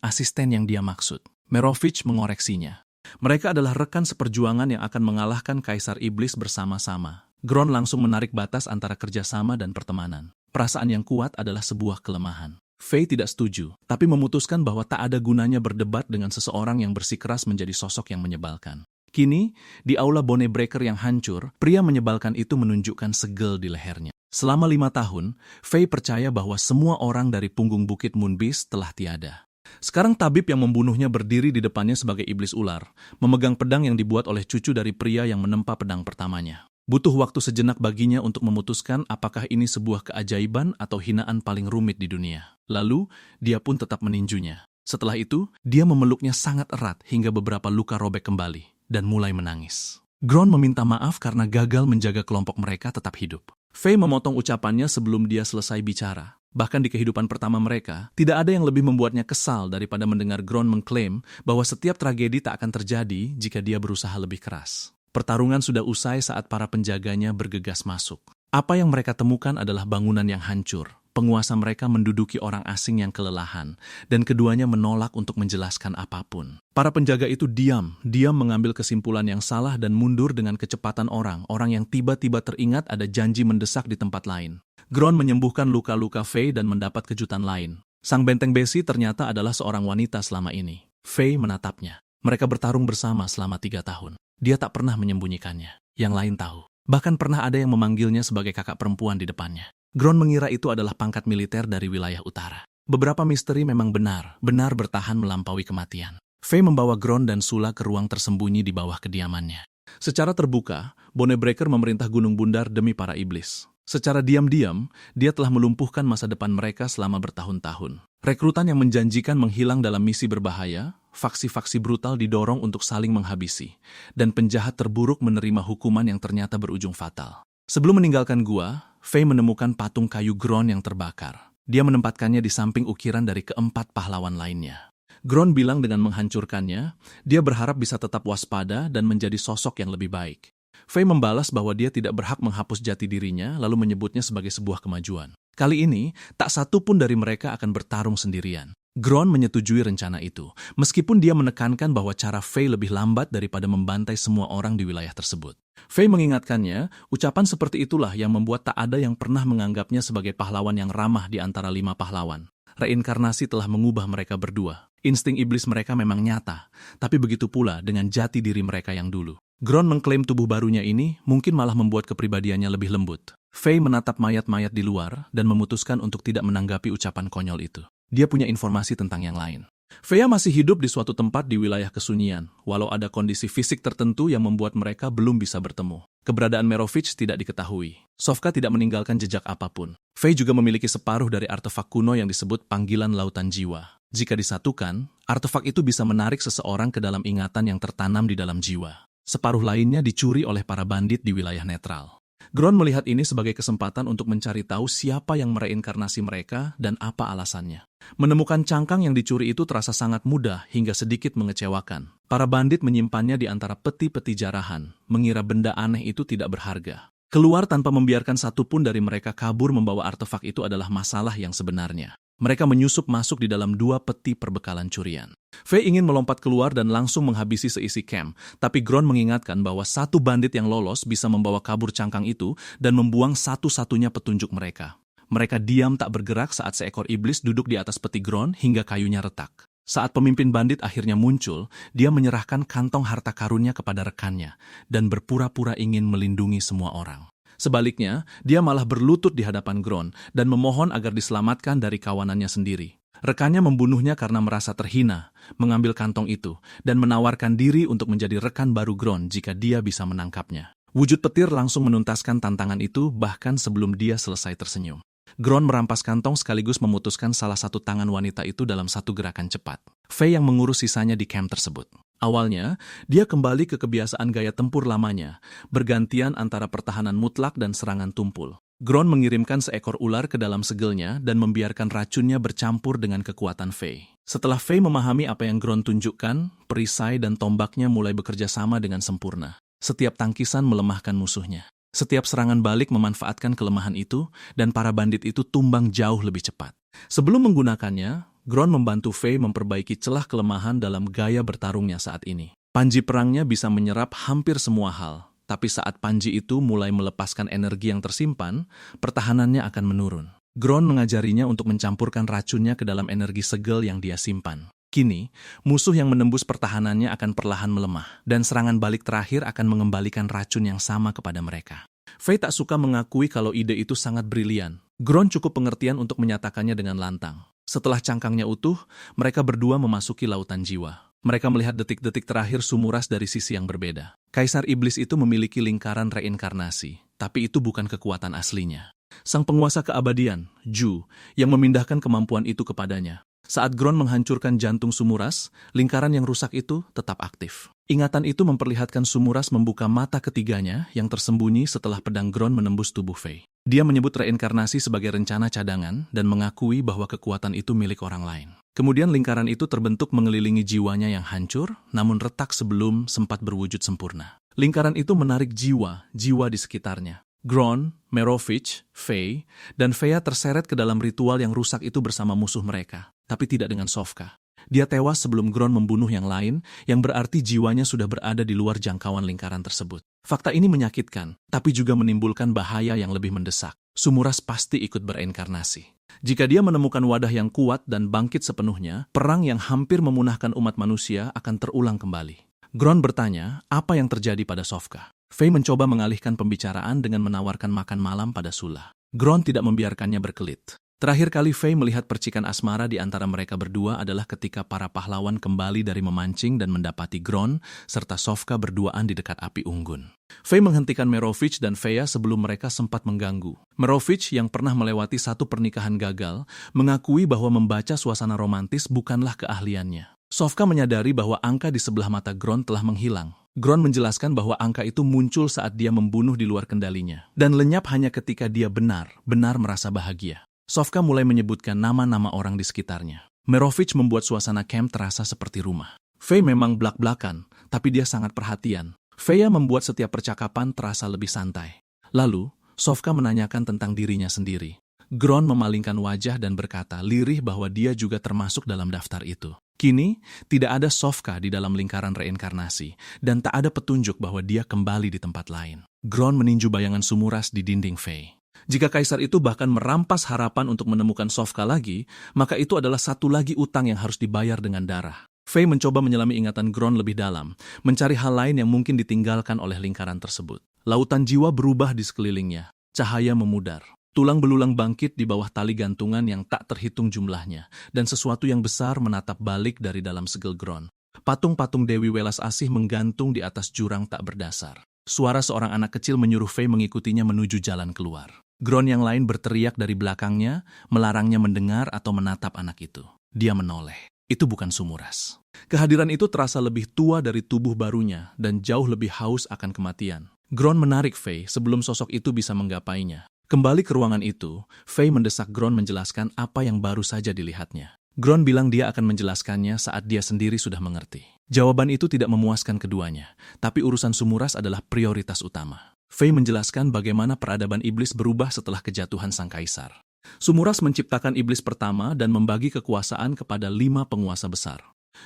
yang dia maksud. Merovich mengoreksinya. Mereka adalah rekan seperjuangan yang akan mengalahkan Kaisar Iblis bersama-sama. Gron langsung menarik batas antara kerjasama dan pertemanan. Perasaan yang kuat adalah sebuah kelemahan. Faye tidak setuju, tapi memutuskan bahwa tak ada gunanya berdebat dengan seseorang yang bersikeras menjadi sosok yang menyebalkan. Kini, di aula Bonebreaker yang hancur, pria menyebalkan itu menunjukkan segel di lehernya. Selama 5 tahun, Faye percaya bahwa semua orang dari punggung bukit Moonbeast telah tiada. Sekarang tabib yang membunuhnya berdiri di depannya sebagai iblis ular, memegang pedang yang dibuat oleh cucu dari pria yang menempa pedang pertamanya. Butuh waktu sejenak baginya untuk memutuskan apakah ini sebuah keajaiban atau hinaan paling rumit di dunia. Lalu, dia pun tetap meninjunya. Setelah itu, dia memeluknya sangat erat hingga beberapa luka robek kembali, dan mulai menangis. Gron meminta maaf karena gagal menjaga kelompok mereka tetap hidup. Faye memotong ucapannya sebelum dia selesai bicara. Bahkan di kehidupan pertama mereka, tidak ada yang lebih membuatnya kesal daripada mendengar Gron mengklaim bahwa setiap tragedi tak akan terjadi jika dia berusaha lebih keras. Pertarungan sudah usai saat para penjaganya bergegas masuk. Apa yang mereka temukan adalah bangunan yang hancur. Penguasa mereka menduduki orang asing yang kelelahan, dan keduanya menolak untuk menjelaskan apapun. Para penjaga itu diam mengambil kesimpulan yang salah dan mundur dengan kecepatan orang yang tiba-tiba teringat ada janji mendesak di tempat lain. Gron menyembuhkan luka-luka Faye dan mendapat kejutan lain. Sang benteng besi ternyata adalah seorang wanita selama ini. Faye menatapnya. Mereka bertarung bersama selama 3 tahun. Dia tak pernah menyembunyikannya. Yang lain tahu. Bahkan pernah ada yang memanggilnya sebagai kakak perempuan di depannya. Gron mengira itu adalah pangkat militer dari wilayah utara. Beberapa misteri memang benar bertahan melampaui kematian. Faye membawa Gron dan Sula ke ruang tersembunyi di bawah kediamannya. Secara terbuka, Bonebreaker memerintah Gunung Bundar demi para iblis. Secara diam-diam, dia telah melumpuhkan masa depan mereka selama bertahun-tahun. Rekrutan yang menjanjikan menghilang dalam misi berbahaya, faksi-faksi brutal didorong untuk saling menghabisi, dan penjahat terburuk menerima hukuman yang ternyata berujung fatal. Sebelum meninggalkan gua, Faye menemukan patung kayu Gron yang terbakar. Dia menempatkannya di samping ukiran dari keempat pahlawan lainnya. Gron bilang dengan menghancurkannya, dia berharap bisa tetap waspada dan menjadi sosok yang lebih baik. Faye membalas bahwa dia tidak berhak menghapus jati dirinya lalu menyebutnya sebagai sebuah kemajuan. Kali ini, tak satu pun dari mereka akan bertarung sendirian. Gron menyetujui rencana itu, meskipun dia menekankan bahwa cara Faye lebih lambat daripada membantai semua orang di wilayah tersebut. Faye mengingatkannya, ucapan seperti itulah yang membuat tak ada yang pernah menganggapnya sebagai pahlawan yang ramah di antara 5 pahlawan. Reinkarnasi telah mengubah mereka berdua. Insting iblis mereka memang nyata, tapi begitu pula dengan jati diri mereka yang dulu. Gron mengklaim tubuh barunya ini mungkin malah membuat kepribadiannya lebih lembut. Faye menatap mayat-mayat di luar dan memutuskan untuk tidak menanggapi ucapan konyol itu. Dia punya informasi tentang yang lain. Faye masih hidup di suatu tempat di wilayah kesunyian, walau ada kondisi fisik tertentu yang membuat mereka belum bisa bertemu. Keberadaan Merovich tidak diketahui. Sofka tidak meninggalkan jejak apapun. Faye juga memiliki separuh dari artefak kuno yang disebut panggilan lautan jiwa. Jika disatukan, artefak itu bisa menarik seseorang ke dalam ingatan yang tertanam di dalam jiwa. Separuh lainnya dicuri oleh para bandit di wilayah netral. Gron melihat ini sebagai kesempatan untuk mencari tahu siapa yang mereinkarnasi mereka dan apa alasannya. Menemukan cangkang yang dicuri itu terasa sangat mudah hingga sedikit mengecewakan. Para bandit menyimpannya di antara peti-peti jarahan, mengira benda aneh itu tidak berharga. Keluar tanpa membiarkan satupun dari mereka kabur membawa artefak itu adalah masalah yang sebenarnya. Mereka menyusup masuk di dalam 2 peti perbekalan curian. Faye ingin melompat keluar dan langsung menghabisi seisi camp, tapi Gron mengingatkan bahwa satu bandit yang lolos bisa membawa kabur cangkang itu dan membuang satu-satunya petunjuk mereka. Mereka diam tak bergerak saat seekor iblis duduk di atas peti Gron hingga kayunya retak. Saat pemimpin bandit akhirnya muncul, dia menyerahkan kantong harta karunnya kepada rekannya dan berpura-pura ingin melindungi semua orang. Sebaliknya, dia malah berlutut di hadapan Gron dan memohon agar diselamatkan dari kawanannya sendiri. Rekannya membunuhnya karena merasa terhina, mengambil kantong itu, dan menawarkan diri untuk menjadi rekan baru Gron jika dia bisa menangkapnya. Wujud petir langsung menuntaskan tantangan itu bahkan sebelum dia selesai tersenyum. Gron merampas kantong sekaligus memutuskan salah satu tangan wanita itu dalam satu gerakan cepat. Faye yang mengurus sisanya di camp tersebut. Awalnya, dia kembali ke kebiasaan gaya tempur lamanya, bergantian antara pertahanan mutlak dan serangan tumpul. Gron mengirimkan seekor ular ke dalam segelnya dan membiarkan racunnya bercampur dengan kekuatan Faye. Setelah Faye memahami apa yang Gron tunjukkan, perisai dan tombaknya mulai bekerja sama dengan sempurna. Setiap tangkisan melemahkan musuhnya. Setiap serangan balik memanfaatkan kelemahan itu, dan para bandit itu tumbang jauh lebih cepat. Sebelum menggunakannya, Gron membantu Faye memperbaiki celah kelemahan dalam gaya bertarungnya saat ini. Panji perangnya bisa menyerap hampir semua hal, tapi saat panji itu mulai melepaskan energi yang tersimpan, pertahanannya akan menurun. Gron mengajarinya untuk mencampurkan racunnya ke dalam energi segel yang dia simpan. Kini, musuh yang menembus pertahanannya akan perlahan melemah, dan serangan balik terakhir akan mengembalikan racun yang sama kepada mereka. Faye tak suka mengakui kalau ide itu sangat brilian. Gron cukup pengertian untuk menyatakannya dengan lantang. Setelah cangkangnya utuh, mereka berdua memasuki lautan jiwa. Mereka melihat detik-detik terakhir Sumuras dari sisi yang berbeda. Kaisar Iblis itu memiliki lingkaran reinkarnasi, tapi itu bukan kekuatan aslinya. Sang penguasa keabadian, Ju, yang memindahkan kemampuan itu kepadanya. Saat Gron menghancurkan jantung Sumuras, lingkaran yang rusak itu tetap aktif. Ingatan itu memperlihatkan Sumuras membuka mata ketiganya yang tersembunyi setelah pedang Gron menembus tubuh Faye. Dia menyebut reinkarnasi sebagai rencana cadangan dan mengakui bahwa kekuatan itu milik orang lain. Kemudian lingkaran itu terbentuk mengelilingi jiwanya yang hancur, namun retak sebelum sempat berwujud sempurna. Lingkaran itu menarik jiwa di sekitarnya. Gron, Merovich, Faye, dan Fea terseret ke dalam ritual yang rusak itu bersama musuh mereka, tapi tidak dengan Sofka. Dia tewas sebelum Gron membunuh yang lain, yang berarti jiwanya sudah berada di luar jangkauan lingkaran tersebut. Fakta ini menyakitkan, tapi juga menimbulkan bahaya yang lebih mendesak. Sumuras pasti ikut bereinkarnasi. Jika dia menemukan wadah yang kuat dan bangkit sepenuhnya, perang yang hampir memunahkan umat manusia akan terulang kembali. Gron bertanya, apa yang terjadi pada Sofka? Faye mencoba mengalihkan pembicaraan dengan menawarkan makan malam pada Sula. Gron tidak membiarkannya berkelit. Terakhir kali Faye melihat percikan asmara di antara mereka berdua adalah ketika para pahlawan kembali dari memancing dan mendapati Gron serta Sofka berduaan di dekat api unggun. Faye menghentikan Merovich dan Fea sebelum mereka sempat mengganggu. Merovich yang pernah melewati satu pernikahan gagal, mengakui bahwa membaca suasana romantis bukanlah keahliannya. Sofka menyadari bahwa angka di sebelah mata Gron telah menghilang. Gron menjelaskan bahwa angka itu muncul saat dia membunuh di luar kendalinya, dan lenyap hanya ketika dia benar-benar merasa bahagia. Sofka mulai menyebutkan nama-nama orang di sekitarnya. Merovich membuat suasana camp terasa seperti rumah. Faye memang blak-blakan, tapi dia sangat perhatian. Fea membuat setiap percakapan terasa lebih santai. Lalu, Sofka menanyakan tentang dirinya sendiri. Gron memalingkan wajah dan berkata lirih bahwa dia juga termasuk dalam daftar itu. Kini, tidak ada Sofka di dalam lingkaran reinkarnasi, dan tak ada petunjuk bahwa dia kembali di tempat lain. Gron meninju bayangan Sumuras di dinding Faye. Jika Kaisar itu bahkan merampas harapan untuk menemukan Sofka lagi, maka itu adalah satu lagi utang yang harus dibayar dengan darah. Faye mencoba menyelami ingatan Gron lebih dalam, mencari hal lain yang mungkin ditinggalkan oleh lingkaran tersebut. Lautan jiwa berubah di sekelilingnya, cahaya memudar. Tulang belulang bangkit di bawah tali gantungan yang tak terhitung jumlahnya, dan sesuatu yang besar menatap balik dari dalam segel Gron. Patung-patung Dewi Welas Asih menggantung di atas jurang tak berdasar. Suara seorang anak kecil menyuruh Faye mengikutinya menuju jalan keluar. Gron yang lain berteriak dari belakangnya, melarangnya mendengar atau menatap anak itu. Dia menoleh. Itu bukan Sumuras. Kehadiran itu terasa lebih tua dari tubuh barunya dan jauh lebih haus akan kematian. Gron menarik Faye sebelum sosok itu bisa menggapainya. Kembali ke ruangan itu, Faye mendesak Gron menjelaskan apa yang baru saja dilihatnya. Gron bilang dia akan menjelaskannya saat dia sendiri sudah mengerti. Jawaban itu tidak memuaskan keduanya, tapi urusan Sumuras adalah prioritas utama. Faye menjelaskan bagaimana peradaban iblis berubah setelah kejatuhan sang kaisar. Sumuras menciptakan iblis pertama dan membagi kekuasaan kepada 5 penguasa besar.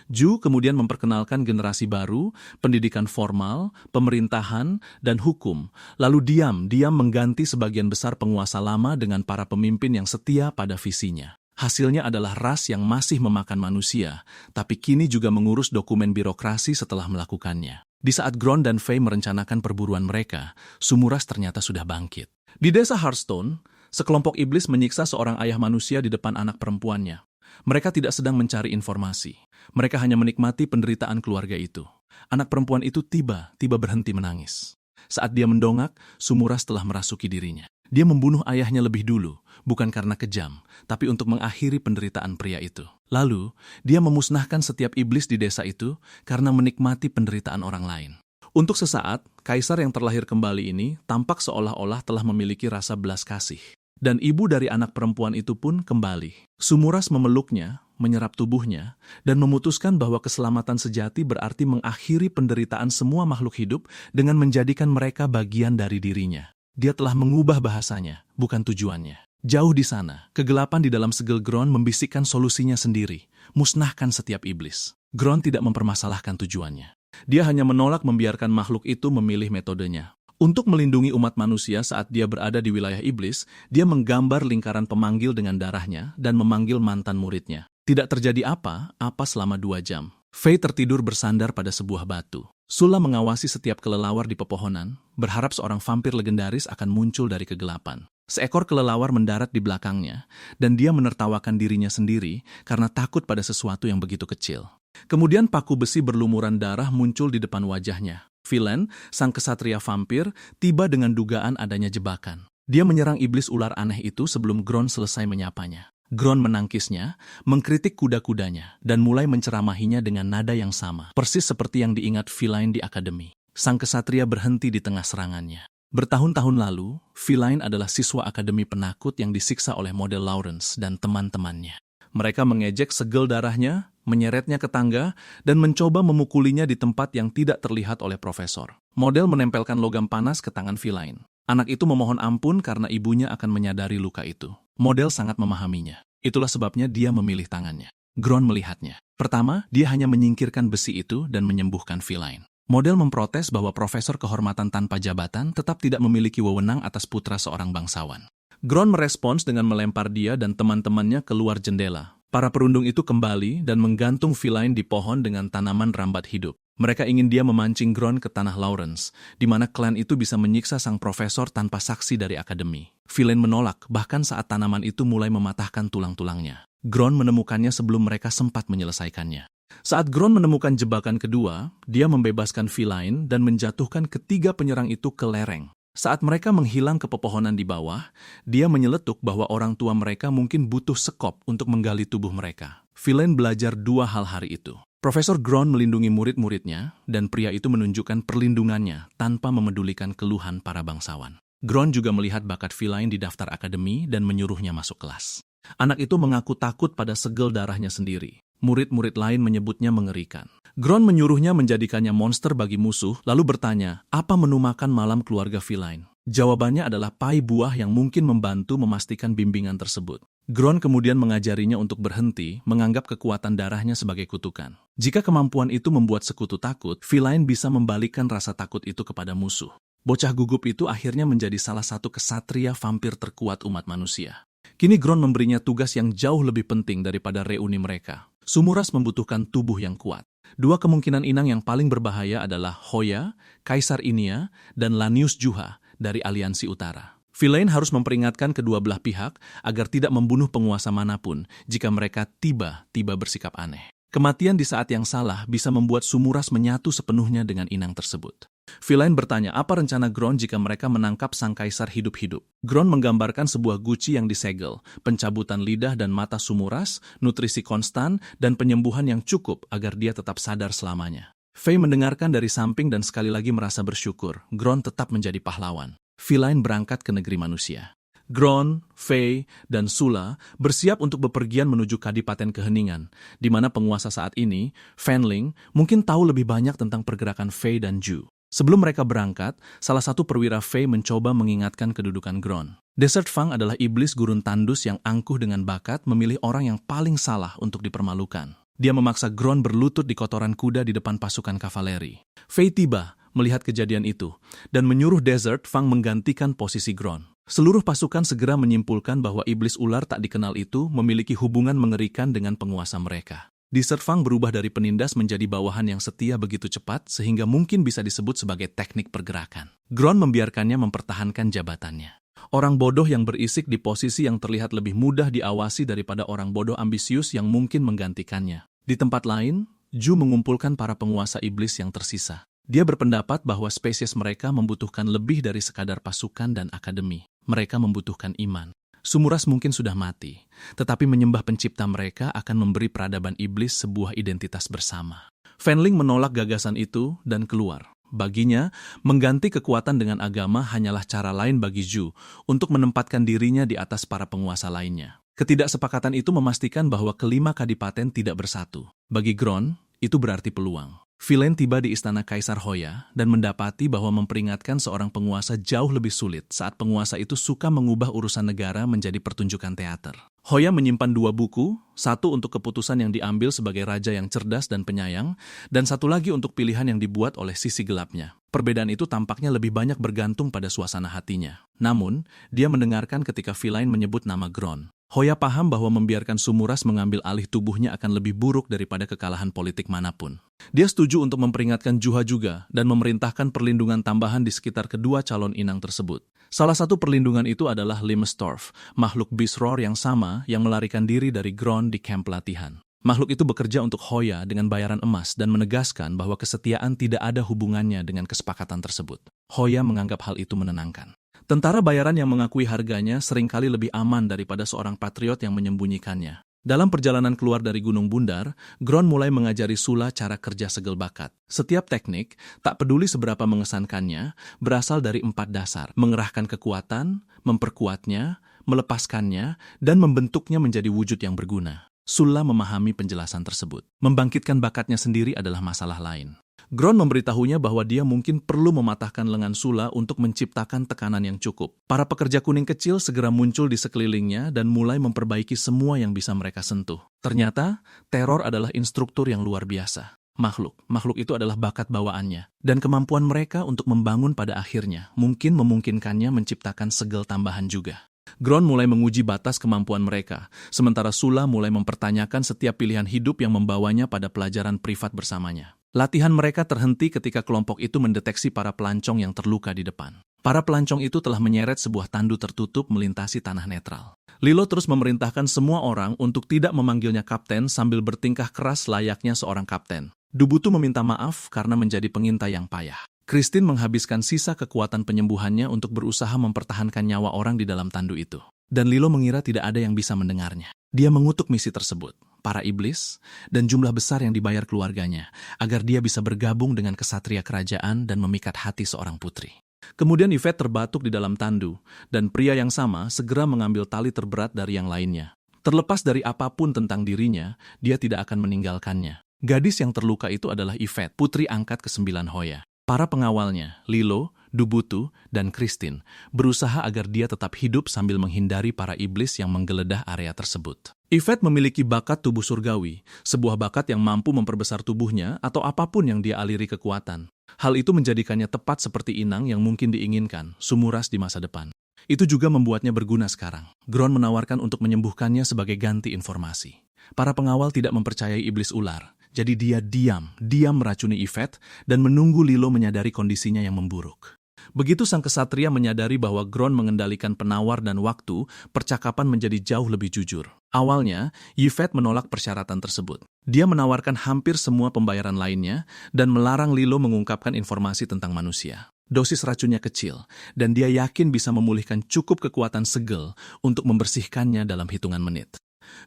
Ju kemudian memperkenalkan generasi baru, pendidikan formal, pemerintahan, dan hukum, lalu diam-diam mengganti sebagian besar penguasa lama dengan para pemimpin yang setia pada visinya. Hasilnya adalah ras yang masih memakan manusia, tapi kini juga mengurus dokumen birokrasi setelah melakukannya. Di saat Gron dan Faye merencanakan perburuan mereka, Sumuras ternyata sudah bangkit. Di desa Hearthstone, sekelompok iblis menyiksa seorang ayah manusia di depan anak perempuannya. Mereka tidak sedang mencari informasi. Mereka hanya menikmati penderitaan keluarga itu. Anak perempuan itu tiba-tiba berhenti menangis. Saat dia mendongak, Sumuras telah merasuki dirinya. Dia membunuh ayahnya lebih dulu, bukan karena kejam, tapi untuk mengakhiri penderitaan pria itu. Lalu, dia memusnahkan setiap iblis di desa itu karena menikmati penderitaan orang lain. Untuk sesaat, kaisar yang terlahir kembali ini tampak seolah-olah telah memiliki rasa belas kasih. Dan ibu dari anak perempuan itu pun kembali. Sumuras memeluknya, menyerap tubuhnya, dan memutuskan bahwa keselamatan sejati berarti mengakhiri penderitaan semua makhluk hidup dengan menjadikan mereka bagian dari dirinya. Dia telah mengubah bahasanya, bukan tujuannya. Jauh di sana, kegelapan di dalam segel Gron membisikkan solusinya sendiri, musnahkan setiap iblis. Gron tidak mempermasalahkan tujuannya. Dia hanya menolak membiarkan makhluk itu memilih metodenya. Untuk melindungi umat manusia saat dia berada di wilayah iblis, dia menggambar lingkaran pemanggil dengan darahnya dan memanggil mantan muridnya. Tidak terjadi apa-apa selama 2 jam. Faye tertidur bersandar pada sebuah batu. Sula mengawasi setiap kelelawar di pepohonan, berharap seorang vampir legendaris akan muncul dari kegelapan. Seekor kelelawar mendarat di belakangnya, dan dia menertawakan dirinya sendiri karena takut pada sesuatu yang begitu kecil. Kemudian paku besi berlumuran darah muncul di depan wajahnya. Philan, sang kesatria vampir, tiba dengan dugaan adanya jebakan. Dia menyerang iblis ular aneh itu sebelum Gron selesai menyapanya. Gron menangkisnya, mengkritik kuda-kudanya, dan mulai menceramahinya dengan nada yang sama, persis seperti yang diingat Philan di akademi. Sang kesatria berhenti di tengah serangannya. Bertahun-tahun lalu, Philan adalah siswa akademi penakut yang disiksa oleh model Lawrence dan teman-temannya. Mereka mengejek segel darahnya, menyeretnya ke tangga, dan mencoba memukulinya di tempat yang tidak terlihat oleh profesor. Model menempelkan logam panas ke tangan Philan. Anak itu memohon ampun karena ibunya akan menyadari luka itu. Model sangat memahaminya. Itulah sebabnya dia memilih tangannya. Gron melihatnya. Pertama, dia hanya menyingkirkan besi itu dan menyembuhkan Philan. Model memprotes bahwa profesor kehormatan tanpa jabatan tetap tidak memiliki wewenang atas putra seorang bangsawan. Gron merespons dengan melempar dia dan teman-temannya keluar jendela. Para perundung itu kembali dan menggantung Philan di pohon dengan tanaman rambat hidup. Mereka ingin dia memancing Gron ke tanah Lawrence, di mana klan itu bisa menyiksa sang profesor tanpa saksi dari akademi. Philan menolak, bahkan saat tanaman itu mulai mematahkan tulang-tulangnya. Gron menemukannya sebelum mereka sempat menyelesaikannya. Saat Gron menemukan jebakan kedua, dia membebaskan Philan dan menjatuhkan ketiga penyerang itu ke lereng. Saat mereka menghilang ke pepohonan di bawah, dia menyeletuk bahwa orang tua mereka mungkin butuh sekop untuk menggali tubuh mereka. Philan belajar 2 hal hari itu. Profesor Gron melindungi murid-muridnya, dan pria itu menunjukkan perlindungannya tanpa memedulikan keluhan para bangsawan. Gron juga melihat bakat Philan di daftar akademi dan menyuruhnya masuk kelas. Anak itu mengaku takut pada segel darahnya sendiri. Murid-murid lain menyebutnya mengerikan. Gron menyuruhnya menjadikannya monster bagi musuh, lalu bertanya, apa menu makan malam keluarga Philan? Jawabannya adalah pai buah yang mungkin membantu memastikan bimbingan tersebut. Gron kemudian mengajarinya untuk berhenti, menganggap kekuatan darahnya sebagai kutukan. Jika kemampuan itu membuat sekutu takut, Philan bisa membalikkan rasa takut itu kepada musuh. Bocah gugup itu akhirnya menjadi salah satu kesatria vampir terkuat umat manusia. Kini Gron memberinya tugas yang jauh lebih penting daripada reuni mereka. Sumuras membutuhkan tubuh yang kuat. 2 kemungkinan inang yang paling berbahaya adalah Hoya, Kaisar Inia, dan Lanius Juha dari Aliansi Utara. Philan harus memperingatkan kedua belah pihak agar tidak membunuh penguasa manapun jika mereka tiba-tiba bersikap aneh. Kematian di saat yang salah bisa membuat Sumuras menyatu sepenuhnya dengan inang tersebut. Philan bertanya apa rencana Gron jika mereka menangkap sang kaisar hidup-hidup. Gron menggambarkan sebuah guci yang disegel, pencabutan lidah dan mata Sumuras, nutrisi konstan, dan penyembuhan yang cukup agar dia tetap sadar selamanya. Faye mendengarkan dari samping dan sekali lagi merasa bersyukur. Gron tetap menjadi pahlawan. Philan berangkat ke negeri manusia. Gron, Faye, dan Sula bersiap untuk bepergian menuju Kadipaten Keheningan, di mana penguasa saat ini, Fanling, mungkin tahu lebih banyak tentang pergerakan Faye dan Ju. Sebelum mereka berangkat, salah satu perwira Faye mencoba mengingatkan kedudukan Gron. Desert Fang adalah iblis gurun tandus yang angkuh dengan bakat memilih orang yang paling salah untuk dipermalukan. Dia memaksa Gron berlutut di kotoran kuda di depan pasukan kavaleri. Faye tiba melihat kejadian itu, dan menyuruh Desert Fang menggantikan posisi Gron. Seluruh pasukan segera menyimpulkan bahwa iblis ular tak dikenal itu memiliki hubungan mengerikan dengan penguasa mereka. Desert Fang berubah dari penindas menjadi bawahan yang setia begitu cepat sehingga mungkin bisa disebut sebagai teknik pergerakan. Gron membiarkannya mempertahankan jabatannya. Orang bodoh yang berisik di posisi yang terlihat lebih mudah diawasi daripada orang bodoh ambisius yang mungkin menggantikannya. Di tempat lain, Ju mengumpulkan para penguasa iblis yang tersisa. Dia berpendapat bahwa spesies mereka membutuhkan lebih dari sekadar pasukan dan akademi. Mereka membutuhkan iman. Sumuras mungkin sudah mati, tetapi menyembah pencipta mereka akan memberi peradaban iblis sebuah identitas bersama. Fenling menolak gagasan itu dan keluar. Baginya, mengganti kekuatan dengan agama hanyalah cara lain bagi Zhu untuk menempatkan dirinya di atas para penguasa lainnya. Ketidaksepakatan itu memastikan bahwa kelima kadipaten tidak bersatu. Bagi Gron, itu berarti peluang. Vilain tiba di istana Kaisar Hoya dan mendapati bahwa memperingatkan seorang penguasa jauh lebih sulit saat penguasa itu suka mengubah urusan negara menjadi pertunjukan teater. Hoya menyimpan 2 buku, satu untuk keputusan yang diambil sebagai raja yang cerdas dan penyayang, dan satu lagi untuk pilihan yang dibuat oleh sisi gelapnya. Perbedaan itu tampaknya lebih banyak bergantung pada suasana hatinya. Namun, dia mendengarkan ketika Vilain menyebut nama Gron. Hoya paham bahwa membiarkan Sumuras mengambil alih tubuhnya akan lebih buruk daripada kekalahan politik manapun. Dia setuju untuk memperingatkan Juha juga dan memerintahkan perlindungan tambahan di sekitar kedua calon inang tersebut. Salah satu perlindungan itu adalah Limestorf, makhluk Bisror yang sama yang melarikan diri dari Gron di kamp latihan. Makhluk itu bekerja untuk Hoya dengan bayaran emas dan menegaskan bahwa kesetiaan tidak ada hubungannya dengan kesepakatan tersebut. Hoya menganggap hal itu menenangkan. Tentara bayaran yang mengakui harganya seringkali lebih aman daripada seorang patriot yang menyembunyikannya. Dalam perjalanan keluar dari Gunung Bundar, Gron mulai mengajari Sula cara kerja segel bakat. Setiap teknik, tak peduli seberapa mengesankannya, berasal dari 4 dasar. Mengerahkan kekuatan, memperkuatnya, melepaskannya, dan membentuknya menjadi wujud yang berguna. Sula memahami penjelasan tersebut. Membangkitkan bakatnya sendiri adalah masalah lain. Gron memberitahunya bahwa dia mungkin perlu mematahkan lengan Sula untuk menciptakan tekanan yang cukup. Para pekerja kuning kecil segera muncul di sekelilingnya dan mulai memperbaiki semua yang bisa mereka sentuh. Ternyata, teror adalah instruktur yang luar biasa. Makhluk itu adalah bakat bawaannya. Dan kemampuan mereka untuk membangun pada akhirnya mungkin memungkinkannya menciptakan segel tambahan juga. Gron mulai menguji batas kemampuan mereka, sementara Sula mulai mempertanyakan setiap pilihan hidup yang membawanya pada pelajaran privat bersamanya. Latihan mereka terhenti ketika kelompok itu mendeteksi para pelancong yang terluka di depan. Para pelancong itu telah menyeret sebuah tandu tertutup melintasi tanah netral. Lilo terus memerintahkan semua orang untuk tidak memanggilnya kapten sambil bertingkah keras layaknya seorang kapten. Dubutu meminta maaf karena menjadi pengintai yang payah. Christine menghabiskan sisa kekuatan penyembuhannya untuk berusaha mempertahankan nyawa orang di dalam tandu itu. Dan Lilo mengira tidak ada yang bisa mendengarnya. Dia mengutuk misi tersebut, para iblis, dan jumlah besar yang dibayar keluarganya, agar dia bisa bergabung dengan kesatria kerajaan dan memikat hati seorang putri. Kemudian Yvette terbatuk di dalam tandu, dan pria yang sama segera mengambil tali terberat dari yang lainnya. Terlepas dari apapun tentang dirinya, dia tidak akan meninggalkannya. Gadis yang terluka itu adalah Yvette, putri angkat ke-9 Hoya. Para pengawalnya, Lilo, Dubutu, dan Christine, berusaha agar dia tetap hidup sambil menghindari para iblis yang menggeledah area tersebut. Yvette memiliki bakat tubuh surgawi, sebuah bakat yang mampu memperbesar tubuhnya atau apapun yang dia aliri kekuatan. Hal itu menjadikannya tepat seperti inang yang mungkin diinginkan, Sumuras di masa depan. Itu juga membuatnya berguna sekarang. Gron menawarkan untuk menyembuhkannya sebagai ganti informasi. Para pengawal tidak mempercayai iblis ular. Jadi dia diam meracuni Yvette dan menunggu Lilo menyadari kondisinya yang memburuk. Begitu sang kesatria menyadari bahwa Gron mengendalikan penawar dan waktu, percakapan menjadi jauh lebih jujur. Awalnya, Yvette menolak persyaratan tersebut. Dia menawarkan hampir semua pembayaran lainnya dan melarang Lilo mengungkapkan informasi tentang manusia. Dosis racunnya kecil, dan dia yakin bisa memulihkan cukup kekuatan segel untuk membersihkannya dalam hitungan menit.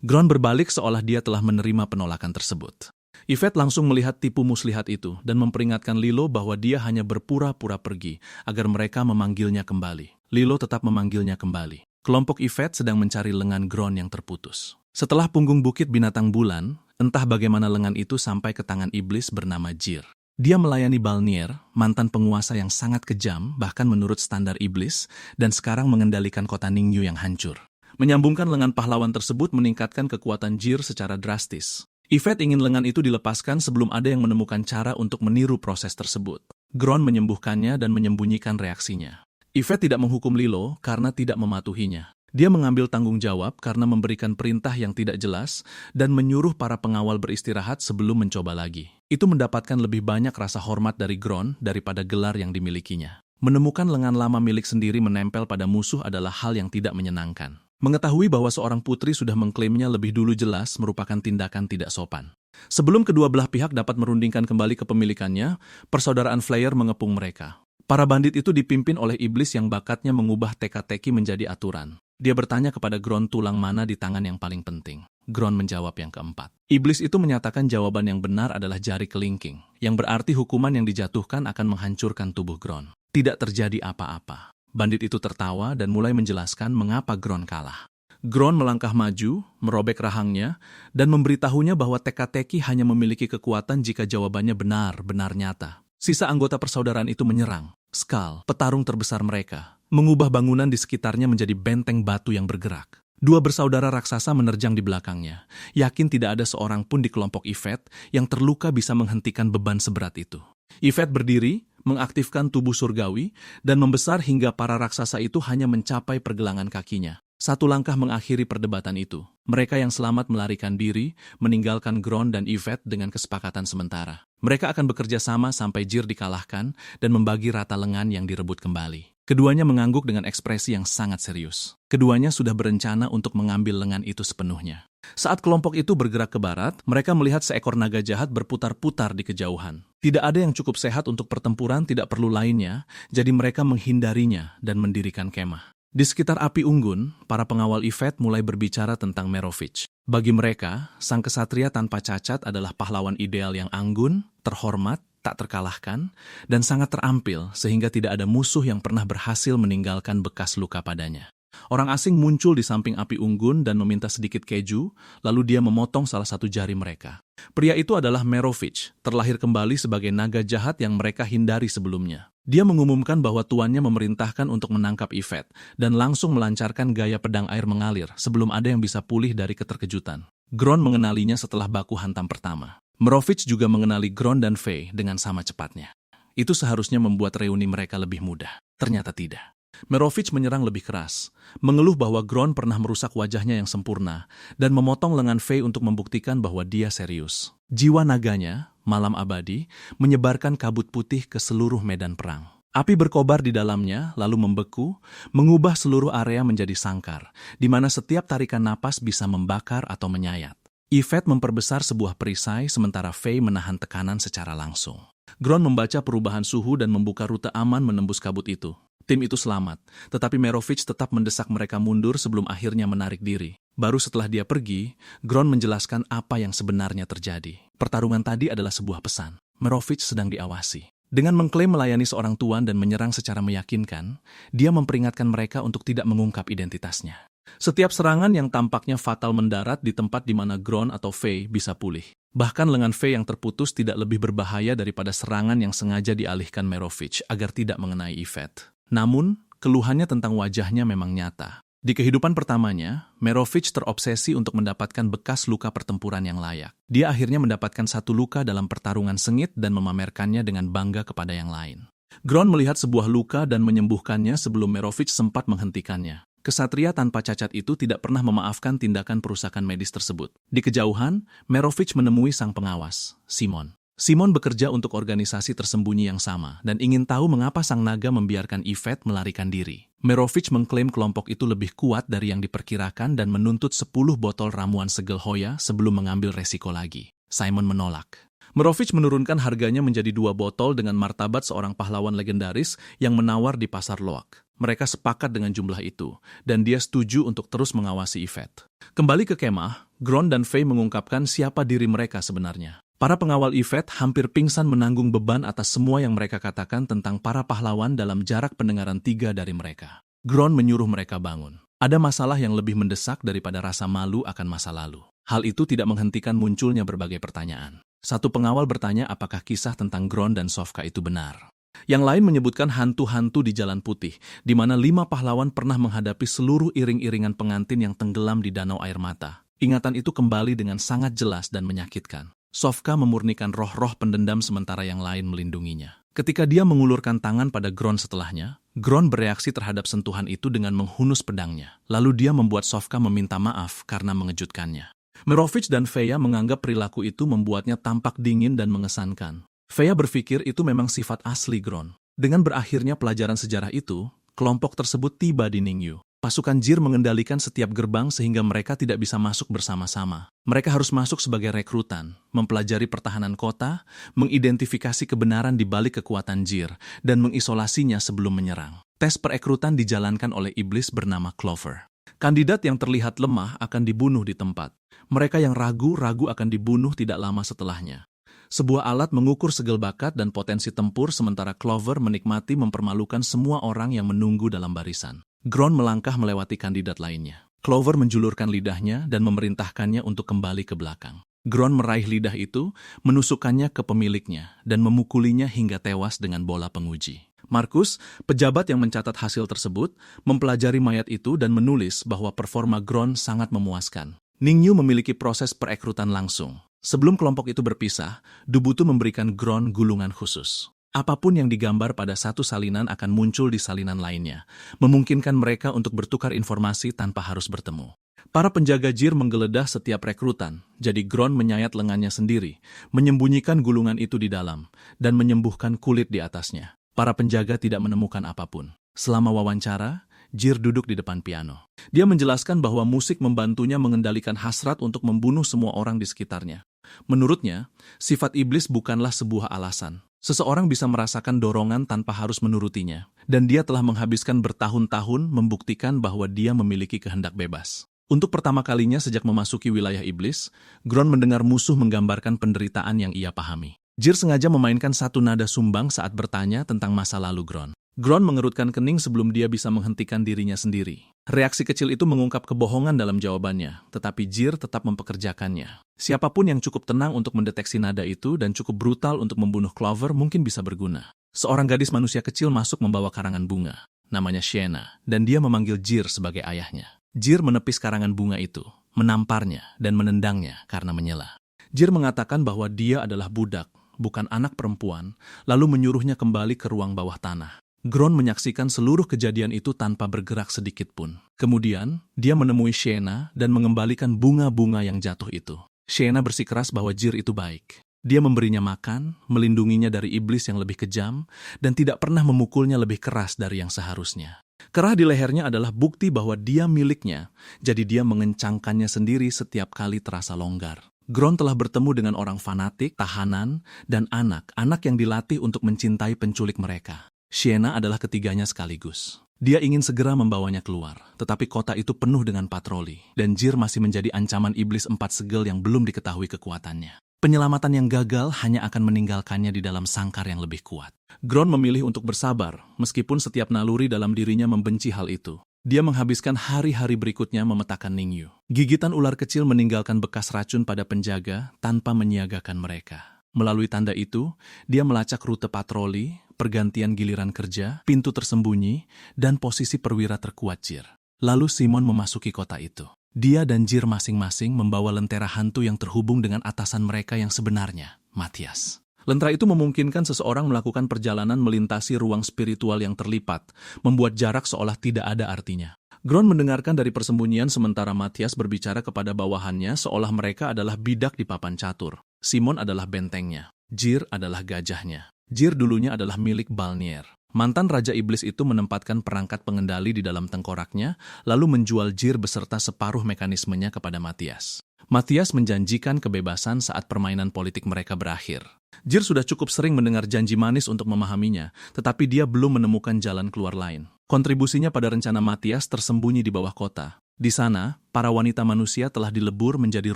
Gron berbalik seolah dia telah menerima penolakan tersebut. Yvette langsung melihat tipu muslihat itu dan memperingatkan Lilo bahwa dia hanya berpura-pura pergi agar mereka memanggilnya kembali. Lilo tetap memanggilnya kembali. Kelompok Yvette sedang mencari lengan Gron yang terputus. Setelah punggung bukit binatang bulan, entah bagaimana lengan itu sampai ke tangan iblis bernama Jir. Dia melayani Balnier, mantan penguasa yang sangat kejam bahkan menurut standar iblis, dan sekarang mengendalikan kota Ningyu yang hancur. Menyambungkan lengan pahlawan tersebut meningkatkan kekuatan Jir secara drastis. Yvette ingin lengan itu dilepaskan sebelum ada yang menemukan cara untuk meniru proses tersebut. Gron menyembuhkannya dan menyembunyikan reaksinya. Yvette tidak menghukum Lilo karena tidak mematuhinya. Dia mengambil tanggung jawab karena memberikan perintah yang tidak jelas dan menyuruh para pengawal beristirahat sebelum mencoba lagi. Itu mendapatkan lebih banyak rasa hormat dari Gron daripada gelar yang dimilikinya. Menemukan lengan lama milik sendiri menempel pada musuh adalah hal yang tidak menyenangkan. Mengetahui bahwa seorang putri sudah mengklaimnya lebih dulu jelas merupakan tindakan tidak sopan. Sebelum kedua belah pihak dapat merundingkan kembali kepemilikannya, persaudaraan Flyer mengepung mereka. Para bandit itu dipimpin oleh iblis yang bakatnya mengubah teka-teki menjadi aturan. Dia bertanya kepada Gron tulang mana di tangan yang paling penting. Gron menjawab yang keempat. Iblis itu menyatakan jawaban yang benar adalah jari kelingking, yang berarti hukuman yang dijatuhkan akan menghancurkan tubuh Gron. Tidak terjadi apa-apa. Bandit itu tertawa dan mulai menjelaskan mengapa Gron kalah. Gron melangkah maju, merobek rahangnya, dan memberitahunya bahwa teka-teki hanya memiliki kekuatan jika jawabannya benar-benar nyata. Sisa anggota persaudaraan itu menyerang. Skal, petarung terbesar mereka, mengubah bangunan di sekitarnya menjadi benteng batu yang bergerak. Dua bersaudara raksasa menerjang di belakangnya. Yakin tidak ada seorang pun di kelompok Yvette yang terluka bisa menghentikan beban seberat itu. Yvette berdiri, mengaktifkan tubuh surgawi, dan membesar hingga para raksasa itu hanya mencapai pergelangan kakinya. Satu langkah mengakhiri perdebatan itu. Mereka yang selamat melarikan diri, meninggalkan Gron dan Yvette dengan kesepakatan sementara. Mereka akan bekerja sama sampai Jir dikalahkan dan membagi rata lengan yang direbut kembali. Keduanya mengangguk dengan ekspresi yang sangat serius. Keduanya sudah berencana untuk mengambil lengan itu sepenuhnya. Saat kelompok itu bergerak ke barat, mereka melihat seekor naga jahat berputar-putar di kejauhan. Tidak ada yang cukup sehat untuk pertempuran, tidak perlu lainnya, jadi mereka menghindarinya dan mendirikan kemah. Di sekitar api unggun, para pengawal Yvette mulai berbicara tentang Merovich. Bagi mereka, sang kesatria tanpa cacat adalah pahlawan ideal yang anggun, terhormat, tak terkalahkan, dan sangat terampil sehingga tidak ada musuh yang pernah berhasil meninggalkan bekas luka padanya. Orang asing muncul di samping api unggun dan meminta sedikit keju, lalu dia memotong salah satu jari mereka. Pria itu adalah Merovich, terlahir kembali sebagai naga jahat yang mereka hindari sebelumnya. Dia mengumumkan bahwa tuannya memerintahkan untuk menangkap Yvette dan langsung melancarkan gaya pedang air mengalir sebelum ada yang bisa pulih dari keterkejutan. Gron mengenalinya setelah baku hantam pertama. Merovich juga mengenali Gron dan Faye dengan sama cepatnya. Itu seharusnya membuat reuni mereka lebih mudah. Ternyata tidak. Merovich menyerang lebih keras, mengeluh bahwa Gron pernah merusak wajahnya yang sempurna dan memotong lengan Faye untuk membuktikan bahwa dia serius. Jiwa naganya, malam abadi, menyebarkan kabut putih ke seluruh medan perang. Api berkobar di dalamnya, lalu membeku, mengubah seluruh area menjadi sangkar, di mana setiap tarikan napas bisa membakar atau menyayat. Yvette memperbesar sebuah perisai sementara Faye menahan tekanan secara langsung. Gron membaca perubahan suhu dan membuka rute aman menembus kabut itu. Tim itu selamat, tetapi Merovich tetap mendesak mereka mundur sebelum akhirnya menarik diri. Baru setelah dia pergi, Gron menjelaskan apa yang sebenarnya terjadi. Pertarungan tadi adalah sebuah pesan. Merovich sedang diawasi. Dengan mengklaim melayani seorang tuan dan menyerang secara meyakinkan, dia memperingatkan mereka untuk tidak mengungkap identitasnya. Setiap serangan yang tampaknya fatal mendarat di tempat di mana Gron atau Faye bisa pulih. Bahkan lengan Faye yang terputus tidak lebih berbahaya daripada serangan yang sengaja dialihkan Merovich agar tidak mengenai Yvette. Namun, keluhannya tentang wajahnya memang nyata. Di kehidupan pertamanya, Merovich terobsesi untuk mendapatkan bekas luka pertempuran yang layak. Dia akhirnya mendapatkan satu luka dalam pertarungan sengit dan memamerkannya dengan bangga kepada yang lain. Gron melihat sebuah luka dan menyembuhkannya sebelum Merovich sempat menghentikannya. Kesatria tanpa cacat itu tidak pernah memaafkan tindakan perusakan medis tersebut. Di kejauhan, Merovich menemui sang pengawas, Simon. Simon bekerja untuk organisasi tersembunyi yang sama dan ingin tahu mengapa sang naga membiarkan Yvette melarikan diri. Merovich mengklaim kelompok itu lebih kuat dari yang diperkirakan dan menuntut 10 botol ramuan segel Hoya sebelum mengambil resiko lagi. Simon menolak. Merovich menurunkan harganya menjadi 2 botol dengan martabat seorang pahlawan legendaris yang menawar di pasar Loak. Mereka sepakat dengan jumlah itu, dan dia setuju untuk terus mengawasi Yvette. Kembali ke kemah, Gron dan Faye mengungkapkan siapa diri mereka sebenarnya. Para pengawal Yvette hampir pingsan menanggung beban atas semua yang mereka katakan tentang para pahlawan dalam jarak pendengaran 3 dari mereka. Gron menyuruh mereka bangun. Ada masalah yang lebih mendesak daripada rasa malu akan masa lalu. Hal itu tidak menghentikan munculnya berbagai pertanyaan. Satu pengawal bertanya apakah kisah tentang Gron dan Sofka itu benar. Yang lain menyebutkan hantu-hantu di Jalan Putih, di mana 5 pahlawan pernah menghadapi seluruh iring-iringan pengantin yang tenggelam di danau air mata. Ingatan itu kembali dengan sangat jelas dan menyakitkan. Sofka memurnikan roh-roh pendendam sementara yang lain melindunginya. Ketika dia mengulurkan tangan pada Gron setelahnya, Gron bereaksi terhadap sentuhan itu dengan menghunus pedangnya. Lalu dia membuat Sofka meminta maaf karena mengejutkannya. Merovich dan Faye menganggap perilaku itu membuatnya tampak dingin dan mengesankan. Faye berpikir itu memang sifat asli Gron. Dengan berakhirnya pelajaran sejarah itu, kelompok tersebut tiba di Ningyu. Pasukan Jir mengendalikan setiap gerbang sehingga mereka tidak bisa masuk bersama-sama. Mereka harus masuk sebagai rekrutan, mempelajari pertahanan kota, mengidentifikasi kebenaran di balik kekuatan Jir, dan mengisolasinya sebelum menyerang. Tes perekrutan dijalankan oleh iblis bernama Clover. Kandidat yang terlihat lemah akan dibunuh di tempat. Mereka yang ragu akan dibunuh tidak lama setelahnya. Sebuah alat mengukur segel bakat dan potensi tempur sementara Clover menikmati mempermalukan semua orang yang menunggu dalam barisan. Gron melangkah melewati kandidat lainnya. Clover menjulurkan lidahnya dan memerintahkannya untuk kembali ke belakang. Gron meraih lidah itu, menusukkannya ke pemiliknya, dan memukulinya hingga tewas dengan bola penguji. Markus, pejabat yang mencatat hasil tersebut, mempelajari mayat itu dan menulis bahwa performa Gron sangat memuaskan. Ningyu memiliki proses perekrutan langsung. Sebelum kelompok itu berpisah, Dubutu memberikan Gron gulungan khusus. Apapun yang digambar pada satu salinan akan muncul di salinan lainnya, memungkinkan mereka untuk bertukar informasi tanpa harus bertemu. Para penjaga Jir menggeledah setiap rekrutan, jadi Gron menyayat lengannya sendiri, menyembunyikan gulungan itu di dalam, dan menyembuhkan kulit di atasnya. Para penjaga tidak menemukan apapun. Selama wawancara, Jir duduk di depan piano. Dia menjelaskan bahwa musik membantunya mengendalikan hasrat untuk membunuh semua orang di sekitarnya. Menurutnya, sifat iblis bukanlah sebuah alasan. Seseorang bisa merasakan dorongan tanpa harus menurutinya, dan dia telah menghabiskan bertahun-tahun membuktikan bahwa dia memiliki kehendak bebas. Untuk pertama kalinya sejak memasuki wilayah iblis, Gron mendengar musuh menggambarkan penderitaan yang ia pahami. Jir sengaja memainkan satu nada sumbang saat bertanya tentang masa lalu Gron. Gron mengerutkan kening sebelum dia bisa menghentikan dirinya sendiri. Reaksi kecil itu mengungkap kebohongan dalam jawabannya, tetapi Jir tetap mempekerjakannya. Siapapun yang cukup tenang untuk mendeteksi nada itu dan cukup brutal untuk membunuh Clover mungkin bisa berguna. Seorang gadis manusia kecil masuk membawa karangan bunga, namanya Shena, dan dia memanggil Jir sebagai ayahnya. Jir menepis karangan bunga itu, menamparnya, dan menendangnya karena menyela. Jir mengatakan bahwa dia adalah budak, bukan anak perempuan, lalu menyuruhnya kembali ke ruang bawah tanah. Gron menyaksikan seluruh kejadian itu tanpa bergerak sedikit pun. Kemudian, dia menemui Shena dan mengembalikan bunga-bunga yang jatuh itu. Shena bersikeras bahwa Jir itu baik. Dia memberinya makan, melindunginya dari iblis yang lebih kejam, dan tidak pernah memukulnya lebih keras dari yang seharusnya. Kerah di lehernya adalah bukti bahwa dia miliknya, jadi dia mengencangkannya sendiri setiap kali terasa longgar. Gron telah bertemu dengan orang fanatik, tahanan, dan anak yang dilatih untuk mencintai penculik mereka. Shena adalah ketiganya sekaligus. Dia ingin segera membawanya keluar, tetapi kota itu penuh dengan patroli, dan Jir masih menjadi ancaman iblis 4 segel yang belum diketahui kekuatannya. Penyelamatan yang gagal hanya akan meninggalkannya di dalam sangkar yang lebih kuat. Gron memilih untuk bersabar, meskipun setiap naluri dalam dirinya membenci hal itu. Dia menghabiskan hari-hari berikutnya memetakan Ningyu. Gigitan ular kecil meninggalkan bekas racun pada penjaga tanpa menyiagakan mereka. Melalui tanda itu, dia melacak rute patroli, pergantian giliran kerja, pintu tersembunyi, dan posisi perwira terkuat Jir. Lalu Simon memasuki kota itu. Dia dan Jir masing-masing membawa lentera hantu yang terhubung dengan atasan mereka yang sebenarnya, Matthias. Lentera itu memungkinkan seseorang melakukan perjalanan melintasi ruang spiritual yang terlipat, membuat jarak seolah tidak ada artinya. Gron mendengarkan dari persembunyian sementara Matthias berbicara kepada bawahannya seolah mereka adalah bidak di papan catur. Simon adalah bentengnya. Jir adalah gajahnya. Jir dulunya adalah milik Balnier. Mantan Raja Iblis itu menempatkan perangkat pengendali di dalam tengkoraknya, lalu menjual Jir beserta separuh mekanismenya kepada Matthias. Matthias menjanjikan kebebasan saat permainan politik mereka berakhir. Jir sudah cukup sering mendengar janji manis untuk memahaminya, tetapi dia belum menemukan jalan keluar lain. Kontribusinya pada rencana Matthias tersembunyi di bawah kota. Di sana, para wanita manusia telah dilebur menjadi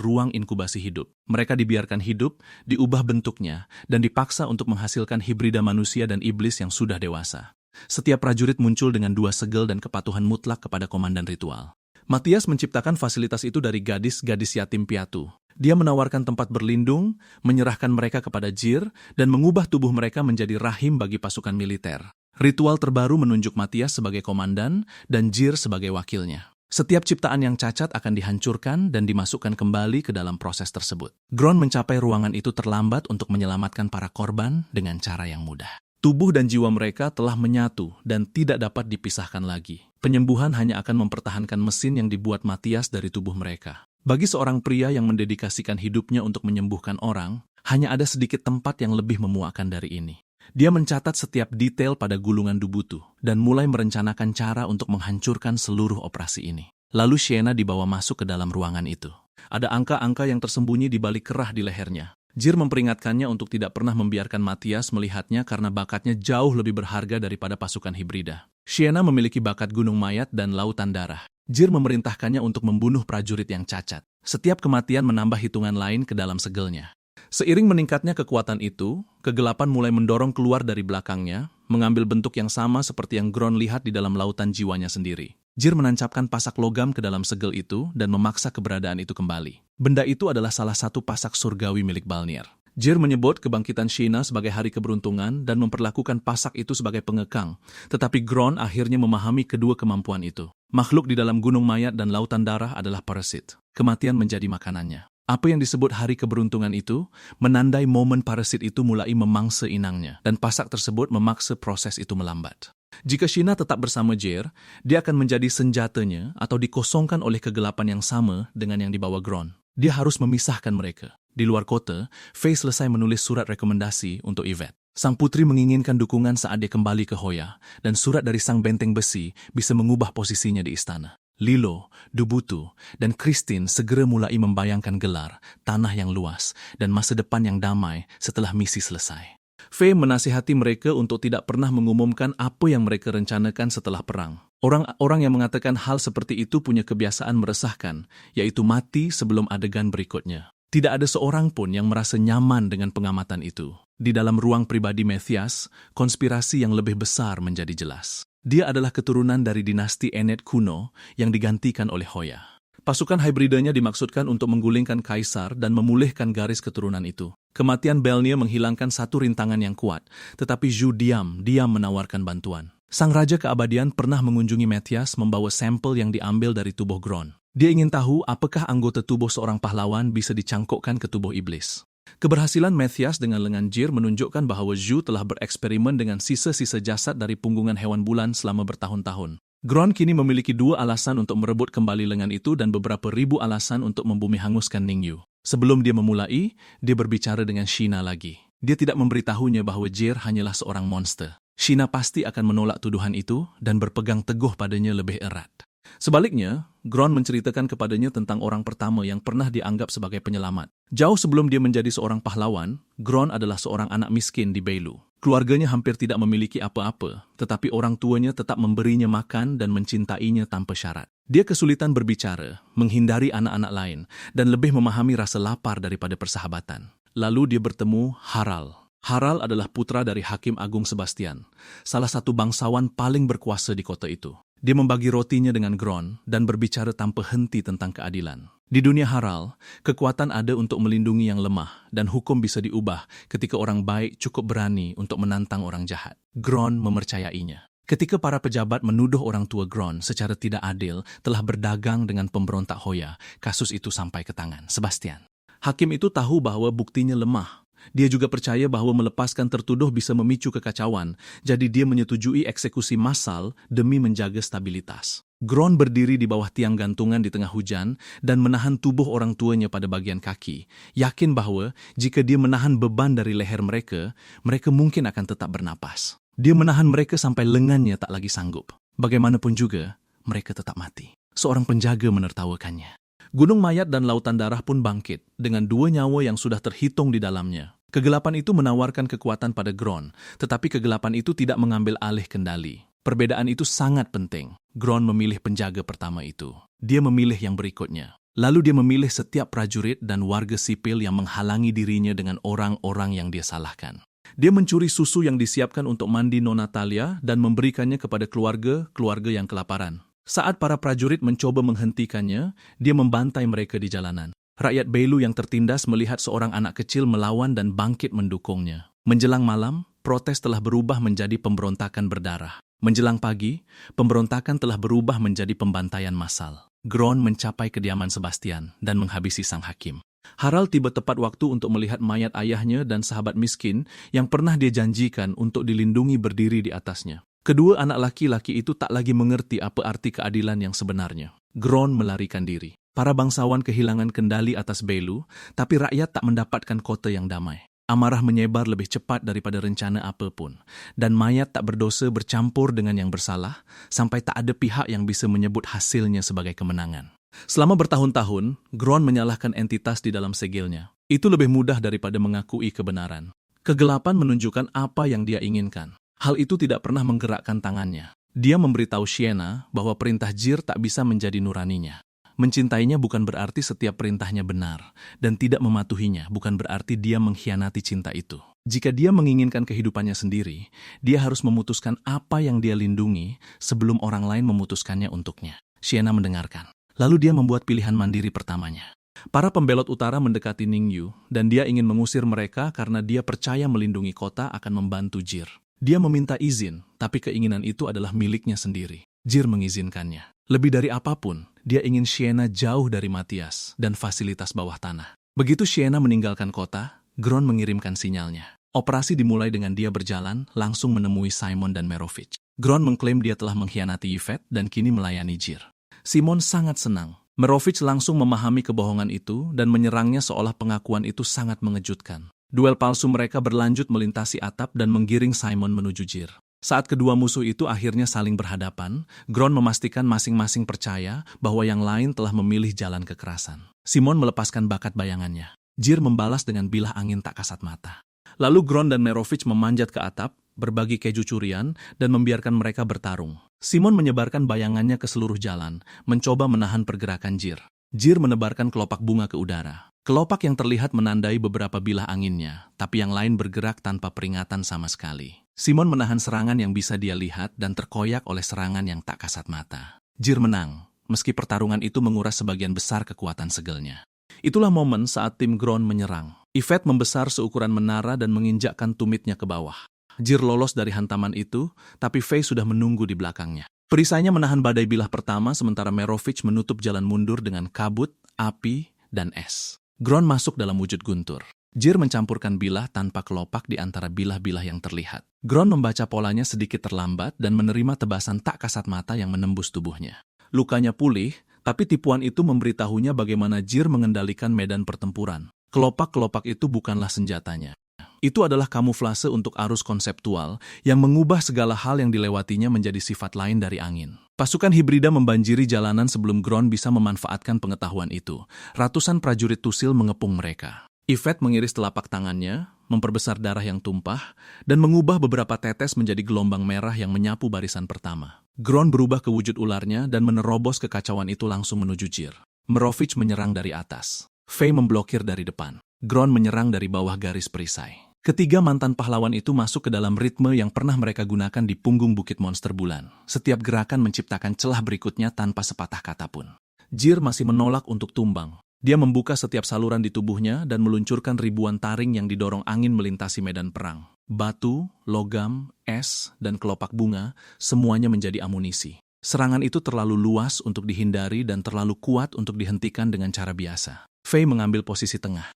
ruang inkubasi hidup. Mereka dibiarkan hidup, diubah bentuknya, dan dipaksa untuk menghasilkan hibrida manusia dan iblis yang sudah dewasa. Setiap prajurit muncul dengan 2 segel dan kepatuhan mutlak kepada komandan ritual. Matthias menciptakan fasilitas itu dari gadis-gadis yatim piatu. Dia menawarkan tempat berlindung, menyerahkan mereka kepada Jir, dan mengubah tubuh mereka menjadi rahim bagi pasukan militer. Ritual terbaru menunjuk Matthias sebagai komandan dan Jir sebagai wakilnya. Setiap ciptaan yang cacat akan dihancurkan dan dimasukkan kembali ke dalam proses tersebut. Gron mencapai ruangan itu terlambat untuk menyelamatkan para korban dengan cara yang mudah. Tubuh dan jiwa mereka telah menyatu dan tidak dapat dipisahkan lagi. Penyembuhan hanya akan mempertahankan mesin yang dibuat Matthias dari tubuh mereka. Bagi seorang pria yang mendedikasikan hidupnya untuk menyembuhkan orang, hanya ada sedikit tempat yang lebih memuakkan dari ini. Dia mencatat setiap detail pada gulungan Dubutu dan mulai merencanakan cara untuk menghancurkan seluruh operasi ini. Lalu Sienna dibawa masuk ke dalam ruangan itu. Ada angka-angka yang tersembunyi di balik kerah di lehernya. Jir memperingatkannya untuk tidak pernah membiarkan Matthias melihatnya karena bakatnya jauh lebih berharga daripada pasukan hibrida. Sienna memiliki bakat gunung mayat dan lautan darah. Jir memerintahkannya untuk membunuh prajurit yang cacat. Setiap kematian menambah hitungan lain ke dalam segelnya. Seiring meningkatnya kekuatan itu, kegelapan mulai mendorong keluar dari belakangnya, mengambil bentuk yang sama seperti yang Gron lihat di dalam lautan jiwanya sendiri. Jir menancapkan pasak logam ke dalam segel itu dan memaksa keberadaan itu kembali. Benda itu adalah salah satu pasak surgawi milik Balnir. Jir menyebut kebangkitan Sheena sebagai hari keberuntungan dan memperlakukan pasak itu sebagai pengekang, tetapi Gron akhirnya memahami kedua kemampuan itu. Makhluk di dalam gunung mayat dan lautan darah adalah parasit. Kematian menjadi makanannya. Apa yang disebut hari keberuntungan itu menandai momen parasit itu mulai memangsa inangnya, dan pasak tersebut memaksa proses itu melambat. Jika Sheena tetap bersama Jir, dia akan menjadi senjatanya atau dikosongkan oleh kegelapan yang sama dengan yang dibawa Gron. Dia harus memisahkan mereka. Di luar kota, Faye selesai menulis surat rekomendasi untuk Yvette. Sang putri menginginkan dukungan saat dia kembali ke Hoya, dan surat dari sang benteng besi bisa mengubah posisinya di istana. Lilo, Dubutu, dan Christine segera mulai membayangkan gelar, tanah yang luas, dan masa depan yang damai setelah misi selesai. Faye menasihati mereka untuk tidak pernah mengumumkan apa yang mereka rencanakan setelah perang. Orang-orang yang mengatakan hal seperti itu punya kebiasaan meresahkan, yaitu mati sebelum adegan berikutnya. Tidak ada seorang pun yang merasa nyaman dengan pengamatan itu. Di dalam ruang pribadi Matthias, konspirasi yang lebih besar menjadi jelas. Dia adalah keturunan dari dinasti Enet kuno yang digantikan oleh Hoya. Pasukan hybridanya dimaksudkan untuk menggulingkan kaisar dan memulihkan garis keturunan itu. Kematian Balnir menghilangkan satu rintangan yang kuat, tetapi Zhu diam menawarkan bantuan. Sang Raja Keabadian pernah mengunjungi Matthias membawa sampel yang diambil dari tubuh Gron. Dia ingin tahu apakah anggota tubuh seorang pahlawan bisa dicangkokkan ke tubuh iblis. Keberhasilan Matthias dengan lengan Jir menunjukkan bahwa Zhu telah bereksperimen dengan sisa-sisa jasad dari punggungan hewan bulan selama bertahun-tahun. Gron kini memiliki 2 alasan untuk merebut kembali lengan itu dan beberapa ribu alasan untuk membumi hanguskan Ningyu. Sebelum dia memulai, dia berbicara dengan Sheena lagi. Dia tidak memberitahunya bahwa Jir hanyalah seorang monster. Sheena pasti akan menolak tuduhan itu dan berpegang teguh padanya lebih erat. Sebaliknya, Gron menceritakan kepadanya tentang orang pertama yang pernah dianggap sebagai penyelamat. Jauh sebelum dia menjadi seorang pahlawan, Gron adalah seorang anak miskin di Beilu. Keluarganya hampir tidak memiliki apa-apa, tetapi orang tuanya tetap memberinya makan dan mencintainya tanpa syarat. Dia kesulitan berbicara, menghindari anak-anak lain, dan lebih memahami rasa lapar daripada persahabatan. Lalu dia bertemu Harald. Harald adalah putra dari Hakim Agung Sebastian, salah satu bangsawan paling berkuasa di kota itu. Dia membagi rotinya dengan Gron dan berbicara tanpa henti tentang keadilan. Di dunia Harald, kekuatan ada untuk melindungi yang lemah dan hukum bisa diubah ketika orang baik cukup berani untuk menantang orang jahat. Gron memercayainya. Ketika para pejabat menuduh orang tua Gron secara tidak adil telah berdagang dengan pemberontak Hoya, kasus itu sampai ke tangan Sebastian. Hakim itu tahu bahwa buktinya lemah. Dia juga percaya bahwa melepaskan tertuduh bisa memicu kekacauan, jadi dia menyetujui eksekusi massal demi menjaga stabilitas. Gron berdiri di bawah tiang gantungan di tengah hujan dan menahan tubuh orang tuanya pada bagian kaki, yakin bahwa jika dia menahan beban dari leher mereka, mereka mungkin akan tetap bernapas. Dia menahan mereka sampai lengannya tak lagi sanggup. Bagaimanapun juga, mereka tetap mati. Seorang penjaga menertawakannya. Gunung mayat dan lautan darah pun bangkit, dengan 2 nyawa yang sudah terhitung di dalamnya. Kegelapan itu menawarkan kekuatan pada Gron, tetapi kegelapan itu tidak mengambil alih kendali. Perbedaan itu sangat penting. Gron memilih penjaga pertama itu. Dia memilih yang berikutnya. Lalu dia memilih setiap prajurit dan warga sipil yang menghalangi dirinya dengan orang-orang yang dia salahkan. Dia mencuri susu yang disiapkan untuk mandi Nona Talia dan memberikannya kepada keluarga yang kelaparan. Saat para prajurit mencoba menghentikannya, dia membantai mereka di jalanan. Rakyat Beilu yang tertindas melihat seorang anak kecil melawan dan bangkit mendukungnya. Menjelang malam, protes telah berubah menjadi pemberontakan berdarah. Menjelang pagi, pemberontakan telah berubah menjadi pembantaian massal. Gron mencapai kediaman Sebastian dan menghabisi sang hakim. Harald tiba tepat waktu untuk melihat mayat ayahnya dan sahabat miskin yang pernah dia janjikan untuk dilindungi berdiri di atasnya. Kedua anak laki-laki itu tak lagi mengerti apa arti keadilan yang sebenarnya. Gron melarikan diri. Para bangsawan kehilangan kendali atas Beilu, tapi rakyat tak mendapatkan kota yang damai. Amarah menyebar lebih cepat daripada rencana apapun, dan mayat tak berdosa bercampur dengan yang bersalah, sampai tak ada pihak yang bisa menyebut hasilnya sebagai kemenangan. Selama bertahun-tahun, Gron menyalahkan entitas di dalam segilnya. Itu lebih mudah daripada mengakui kebenaran. Kegelapan menunjukkan apa yang dia inginkan. Hal itu tidak pernah menggerakkan tangannya. Dia memberitahu Sienna bahwa perintah Jir tak bisa menjadi nuraninya. Mencintainya bukan berarti setiap perintahnya benar, dan tidak mematuhinya bukan berarti dia mengkhianati cinta itu. Jika dia menginginkan kehidupannya sendiri, dia harus memutuskan apa yang dia lindungi sebelum orang lain memutuskannya untuknya. Sienna mendengarkan. Lalu dia membuat pilihan mandiri pertamanya. Para pembelot utara mendekati Ningyu, dan dia ingin mengusir mereka karena dia percaya melindungi kota akan membantu Jir. Dia meminta izin, tapi keinginan itu adalah miliknya sendiri. Jir mengizinkannya. Lebih dari apapun, dia ingin Sienna jauh dari Matthias dan fasilitas bawah tanah. Begitu Sienna meninggalkan kota, Gron mengirimkan sinyalnya. Operasi dimulai dengan dia berjalan, langsung menemui Simon dan Merovich. Gron mengklaim dia telah mengkhianati Yvette dan kini melayani Jir. Simon sangat senang. Merovich langsung memahami kebohongan itu dan menyerangnya seolah pengakuan itu sangat mengejutkan. Duel palsu mereka berlanjut melintasi atap dan menggiring Simon menuju Jir. Saat kedua musuh itu akhirnya saling berhadapan, Gron memastikan masing-masing percaya bahwa yang lain telah memilih jalan kekerasan. Simon melepaskan bakat bayangannya. Jir membalas dengan bilah angin tak kasat mata. Lalu Gron dan Merovich memanjat ke atap, berbagi keju curian, dan membiarkan mereka bertarung. Simon menyebarkan bayangannya ke seluruh jalan, mencoba menahan pergerakan Jir. Jir menebarkan kelopak bunga ke udara. Kelopak yang terlihat menandai beberapa bilah anginnya, tapi yang lain bergerak tanpa peringatan sama sekali. Simon menahan serangan yang bisa dia lihat dan terkoyak oleh serangan yang tak kasat mata. Jir menang, meski pertarungan itu menguras sebagian besar kekuatan segelnya. Itulah momen saat tim Gron menyerang. Yvette membesar seukuran menara dan menginjakkan tumitnya ke bawah. Jir lolos dari hantaman itu, tapi Faye sudah menunggu di belakangnya. Perisainya menahan badai bilah pertama, sementara Merovich menutup jalan mundur dengan kabut, api, dan es. Gron masuk dalam wujud guntur. Jir mencampurkan bilah tanpa kelopak di antara bilah-bilah yang terlihat. Gron membaca polanya sedikit terlambat dan menerima tebasan tak kasat mata yang menembus tubuhnya. Lukanya pulih, tapi tipuan itu memberitahunya bagaimana Jir mengendalikan medan pertempuran. Kelopak-kelopak itu bukanlah senjatanya. Itu adalah kamuflase untuk arus konseptual yang mengubah segala hal yang dilewatinya menjadi sifat lain dari angin. Pasukan hibrida membanjiri jalanan sebelum Gron bisa memanfaatkan pengetahuan itu. Ratusan prajurit Tusil mengepung mereka. Yvette mengiris telapak tangannya, memperbesar darah yang tumpah, dan mengubah beberapa tetes menjadi gelombang merah yang menyapu barisan pertama. Gron berubah ke wujud ularnya dan menerobos kekacauan itu langsung menuju Jir. Merovich menyerang dari atas. Faye memblokir dari depan. Gron menyerang dari bawah garis perisai. Ketiga mantan pahlawan itu masuk ke dalam ritme yang pernah mereka gunakan di punggung Bukit Monster Bulan. Setiap gerakan menciptakan celah berikutnya tanpa sepatah kata pun. Jir masih menolak untuk tumbang. Dia membuka setiap saluran di tubuhnya dan meluncurkan ribuan taring yang didorong angin melintasi medan perang. Batu, logam, es, dan kelopak bunga, semuanya menjadi amunisi. Serangan itu terlalu luas untuk dihindari dan terlalu kuat untuk dihentikan dengan cara biasa. Faye mengambil posisi tengah.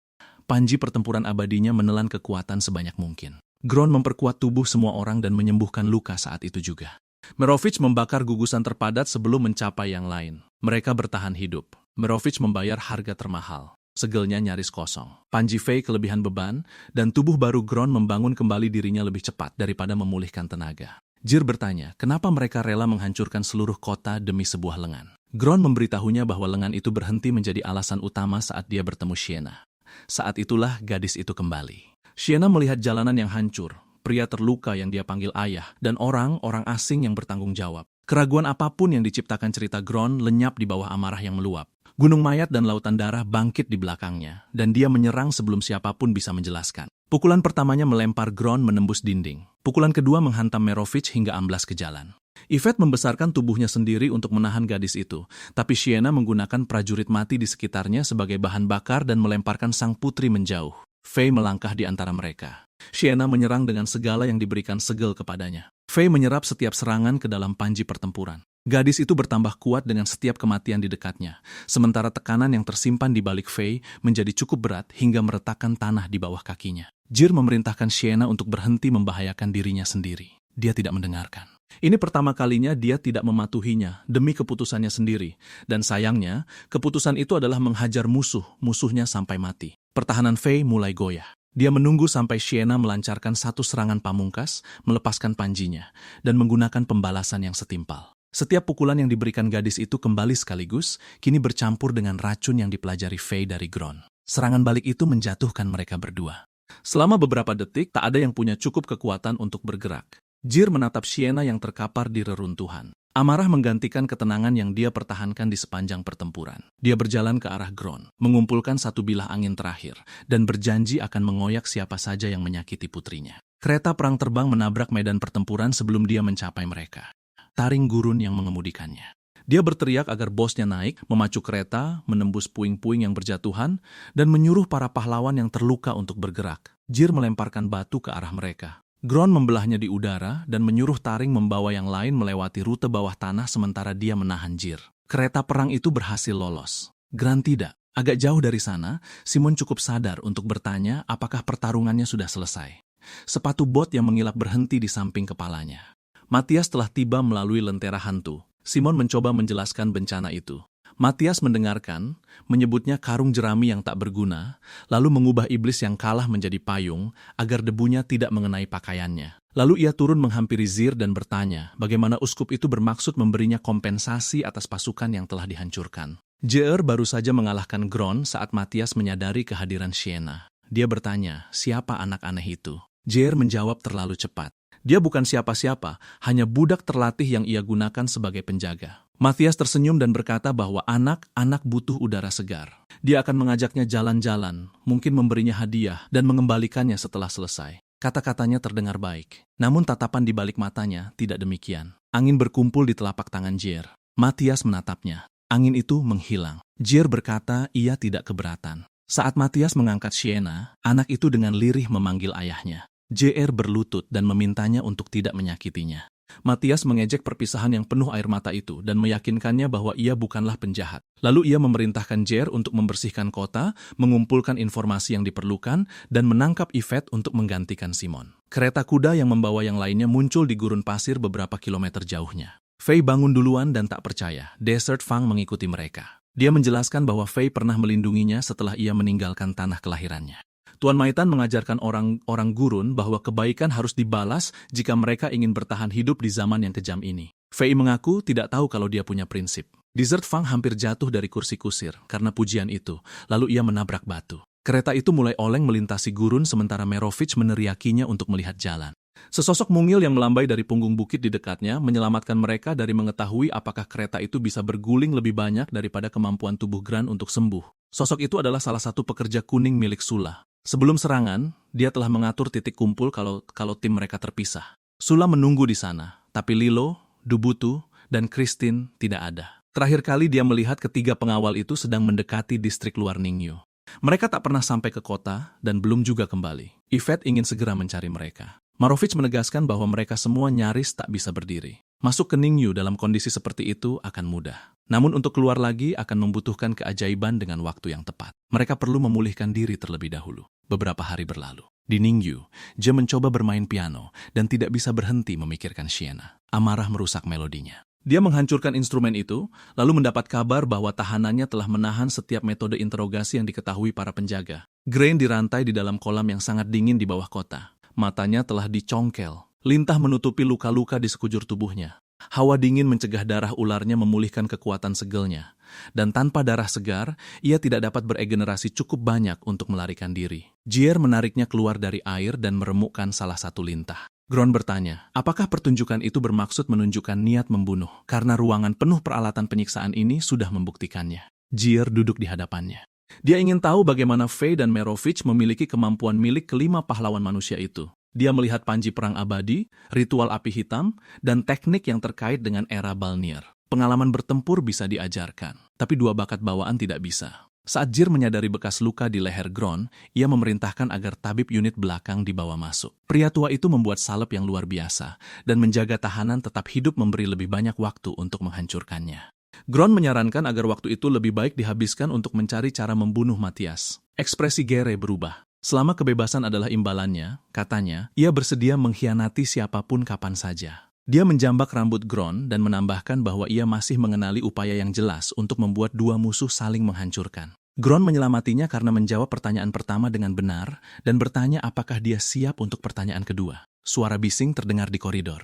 Panji pertempuran abadinya menelan kekuatan sebanyak mungkin. Gron memperkuat tubuh semua orang dan menyembuhkan luka saat itu juga. Merovich membakar gugusan terpadat sebelum mencapai yang lain. Mereka bertahan hidup. Merovich membayar harga termahal. Segelnya nyaris kosong. Panji Faye kelebihan beban, dan tubuh baru Gron membangun kembali dirinya lebih cepat daripada memulihkan tenaga. Jir bertanya, kenapa mereka rela menghancurkan seluruh kota demi sebuah lengan. Gron memberitahunya bahwa lengan itu berhenti menjadi alasan utama saat dia bertemu Sienna. Saat itulah gadis itu kembali. Sienna melihat jalanan yang hancur, pria terluka yang dia panggil ayah, dan orang-orang asing yang bertanggung jawab. Keraguan apapun yang diciptakan cerita Gron lenyap di bawah amarah yang meluap. Gunung mayat dan lautan darah bangkit di belakangnya, dan dia menyerang sebelum siapapun bisa menjelaskan. Pukulan pertamanya melempar Gron menembus dinding. Pukulan kedua menghantam Merovich hingga amblas ke jalan. Yvette membesarkan tubuhnya sendiri untuk menahan gadis itu, tapi Sienna menggunakan prajurit mati di sekitarnya sebagai bahan bakar dan melemparkan sang putri menjauh. Faye melangkah di antara mereka. Sienna menyerang dengan segala yang diberikan segel kepadanya. Faye menyerap setiap serangan ke dalam panji pertempuran. Gadis itu bertambah kuat dengan setiap kematian di dekatnya, sementara tekanan yang tersimpan di balik Faye menjadi cukup berat hingga meretakkan tanah di bawah kakinya. Jir memerintahkan Sienna untuk berhenti membahayakan dirinya sendiri. Dia tidak mendengarkan. Ini pertama kalinya dia tidak mematuhinya demi keputusannya sendiri. Dan sayangnya, keputusan itu adalah menghajar musuhnya sampai mati. Pertahanan Faye mulai goyah. Dia menunggu sampai Sienna melancarkan satu serangan pamungkas, melepaskan panjinya, dan menggunakan pembalasan yang setimpal. Setiap pukulan yang diberikan gadis itu kembali sekaligus, kini bercampur dengan racun yang dipelajari Faye dari Gron. Serangan balik itu menjatuhkan mereka berdua. Selama beberapa detik, tak ada yang punya cukup kekuatan untuk bergerak. Jir menatap Sienna yang terkapar di reruntuhan. Amarah menggantikan ketenangan yang dia pertahankan di sepanjang pertempuran. Dia berjalan ke arah Gron, mengumpulkan satu bilah angin terakhir, dan berjanji akan mengoyak siapa saja yang menyakiti putrinya. Kereta perang terbang menabrak medan pertempuran sebelum dia mencapai mereka. Taring gurun yang mengemudikannya. Dia berteriak agar bosnya naik, memacu kereta, menembus puing-puing yang berjatuhan, dan menyuruh para pahlawan yang terluka untuk bergerak. Jir melemparkan batu ke arah mereka. Gron membelahnya di udara dan menyuruh Taring membawa yang lain melewati rute bawah tanah sementara dia menahan Jir. Kereta perang itu berhasil lolos. Gran tidak. Agak jauh dari sana, Simon cukup sadar untuk bertanya apakah pertarungannya sudah selesai. Sepatu bot yang mengilap berhenti di samping kepalanya. Matias telah tiba melalui lentera hantu. Simon mencoba menjelaskan bencana itu. Matias mendengarkan, menyebutnya karung jerami yang tak berguna, lalu mengubah iblis yang kalah menjadi payung agar debunya tidak mengenai pakaiannya. Lalu ia turun menghampiri Zir dan bertanya bagaimana uskup itu bermaksud memberinya kompensasi atas pasukan yang telah dihancurkan. Jr baru saja mengalahkan Gron saat Matias menyadari kehadiran Sienna. Dia bertanya, siapa anak aneh itu? Jr menjawab terlalu cepat. Dia bukan siapa-siapa, hanya budak terlatih yang ia gunakan sebagai penjaga. Matias tersenyum dan berkata bahwa anak-anak butuh udara segar. Dia akan mengajaknya jalan-jalan, mungkin memberinya hadiah, dan mengembalikannya setelah selesai. Kata-katanya terdengar baik, namun tatapan di balik matanya tidak demikian. Angin berkumpul di telapak tangan Jr. Matias menatapnya. Angin itu menghilang. Jr berkata ia tidak keberatan. Saat Matias mengangkat Sienna, anak itu dengan lirih memanggil ayahnya. Jr berlutut dan memintanya untuk tidak menyakitinya. Matias mengejek perpisahan yang penuh air mata itu dan meyakinkannya bahwa ia bukanlah penjahat. Lalu ia memerintahkan Jr untuk membersihkan kota, mengumpulkan informasi yang diperlukan, dan menangkap Yvette untuk menggantikan Simon. Kereta kuda yang membawa yang lainnya muncul di gurun pasir beberapa kilometer jauhnya. Faye bangun duluan dan tak percaya. Desert Fang mengikuti mereka. Dia menjelaskan bahwa Faye pernah melindunginya setelah ia meninggalkan tanah kelahirannya. Tuan Maitan mengajarkan orang gurun bahwa kebaikan harus dibalas jika mereka ingin bertahan hidup di zaman yang kejam ini. Faye mengaku tidak tahu kalau dia punya prinsip. Desert Fang hampir jatuh dari kursi kusir karena pujian itu, lalu ia menabrak batu. Kereta itu mulai oleng melintasi gurun sementara Merovich meneriakinya untuk melihat jalan. Sesosok mungil yang melambai dari punggung bukit di dekatnya menyelamatkan mereka dari mengetahui apakah kereta itu bisa berguling lebih banyak daripada kemampuan tubuh Gran untuk sembuh. Sosok itu adalah salah satu pekerja kuning milik Sula. Sebelum serangan, dia telah mengatur titik kumpul kalau tim mereka terpisah. Sula menunggu di sana, tapi Lilo, Dubutu, dan Christine tidak ada. Terakhir kali dia melihat ketiga pengawal itu sedang mendekati distrik luar Ningyu. Mereka tak pernah sampai ke kota dan belum juga kembali. Yvette ingin segera mencari mereka. Merovich menegaskan bahwa mereka semua nyaris tak bisa berdiri. Masuk ke Ningyu dalam kondisi seperti itu akan mudah. Namun untuk keluar lagi akan membutuhkan keajaiban dengan waktu yang tepat. Mereka perlu memulihkan diri terlebih dahulu. Beberapa hari berlalu. Di Ningyu, Je mencoba bermain piano dan tidak bisa berhenti memikirkan Sienna. Amarah merusak melodinya. Dia menghancurkan instrumen itu, lalu mendapat kabar bahwa tahanannya telah menahan setiap metode interogasi yang diketahui para penjaga. Grain dirantai di dalam kolam yang sangat dingin di bawah kota. Matanya telah dicongkel. Lintah menutupi luka-luka di sekujur tubuhnya. Hawa dingin mencegah darah ularnya memulihkan kekuatan segelnya. Dan tanpa darah segar, ia tidak dapat beregenerasi cukup banyak untuk melarikan diri. Jr menariknya keluar dari air dan meremukkan salah satu lintah. Gron bertanya, apakah pertunjukan itu bermaksud menunjukkan niat membunuh? Karena ruangan penuh peralatan penyiksaan ini sudah membuktikannya. Jr duduk di hadapannya. Dia ingin tahu bagaimana Faye dan Merovich memiliki kemampuan milik kelima pahlawan manusia itu. Dia melihat panji perang abadi, ritual api hitam, dan teknik yang terkait dengan era Balnir. Pengalaman bertempur bisa diajarkan, tapi dua bakat bawaan tidak bisa. Saat Jir menyadari bekas luka di leher Gron, ia memerintahkan agar tabib unit belakang dibawa masuk. Pria tua itu membuat salep yang luar biasa, dan menjaga tahanan tetap hidup memberi lebih banyak waktu untuk menghancurkannya. Gron menyarankan agar waktu itu lebih baik dihabiskan untuk mencari cara membunuh Matias. Ekspresi Gere berubah. Selama kebebasan adalah imbalannya, katanya, ia bersedia mengkhianati siapapun kapan saja. Dia menjambak rambut Gron dan menambahkan bahwa ia masih mengenali upaya yang jelas untuk membuat dua musuh saling menghancurkan. Gron menyelamatinya karena menjawab pertanyaan pertama dengan benar dan bertanya apakah dia siap untuk pertanyaan kedua. Suara bising terdengar di koridor.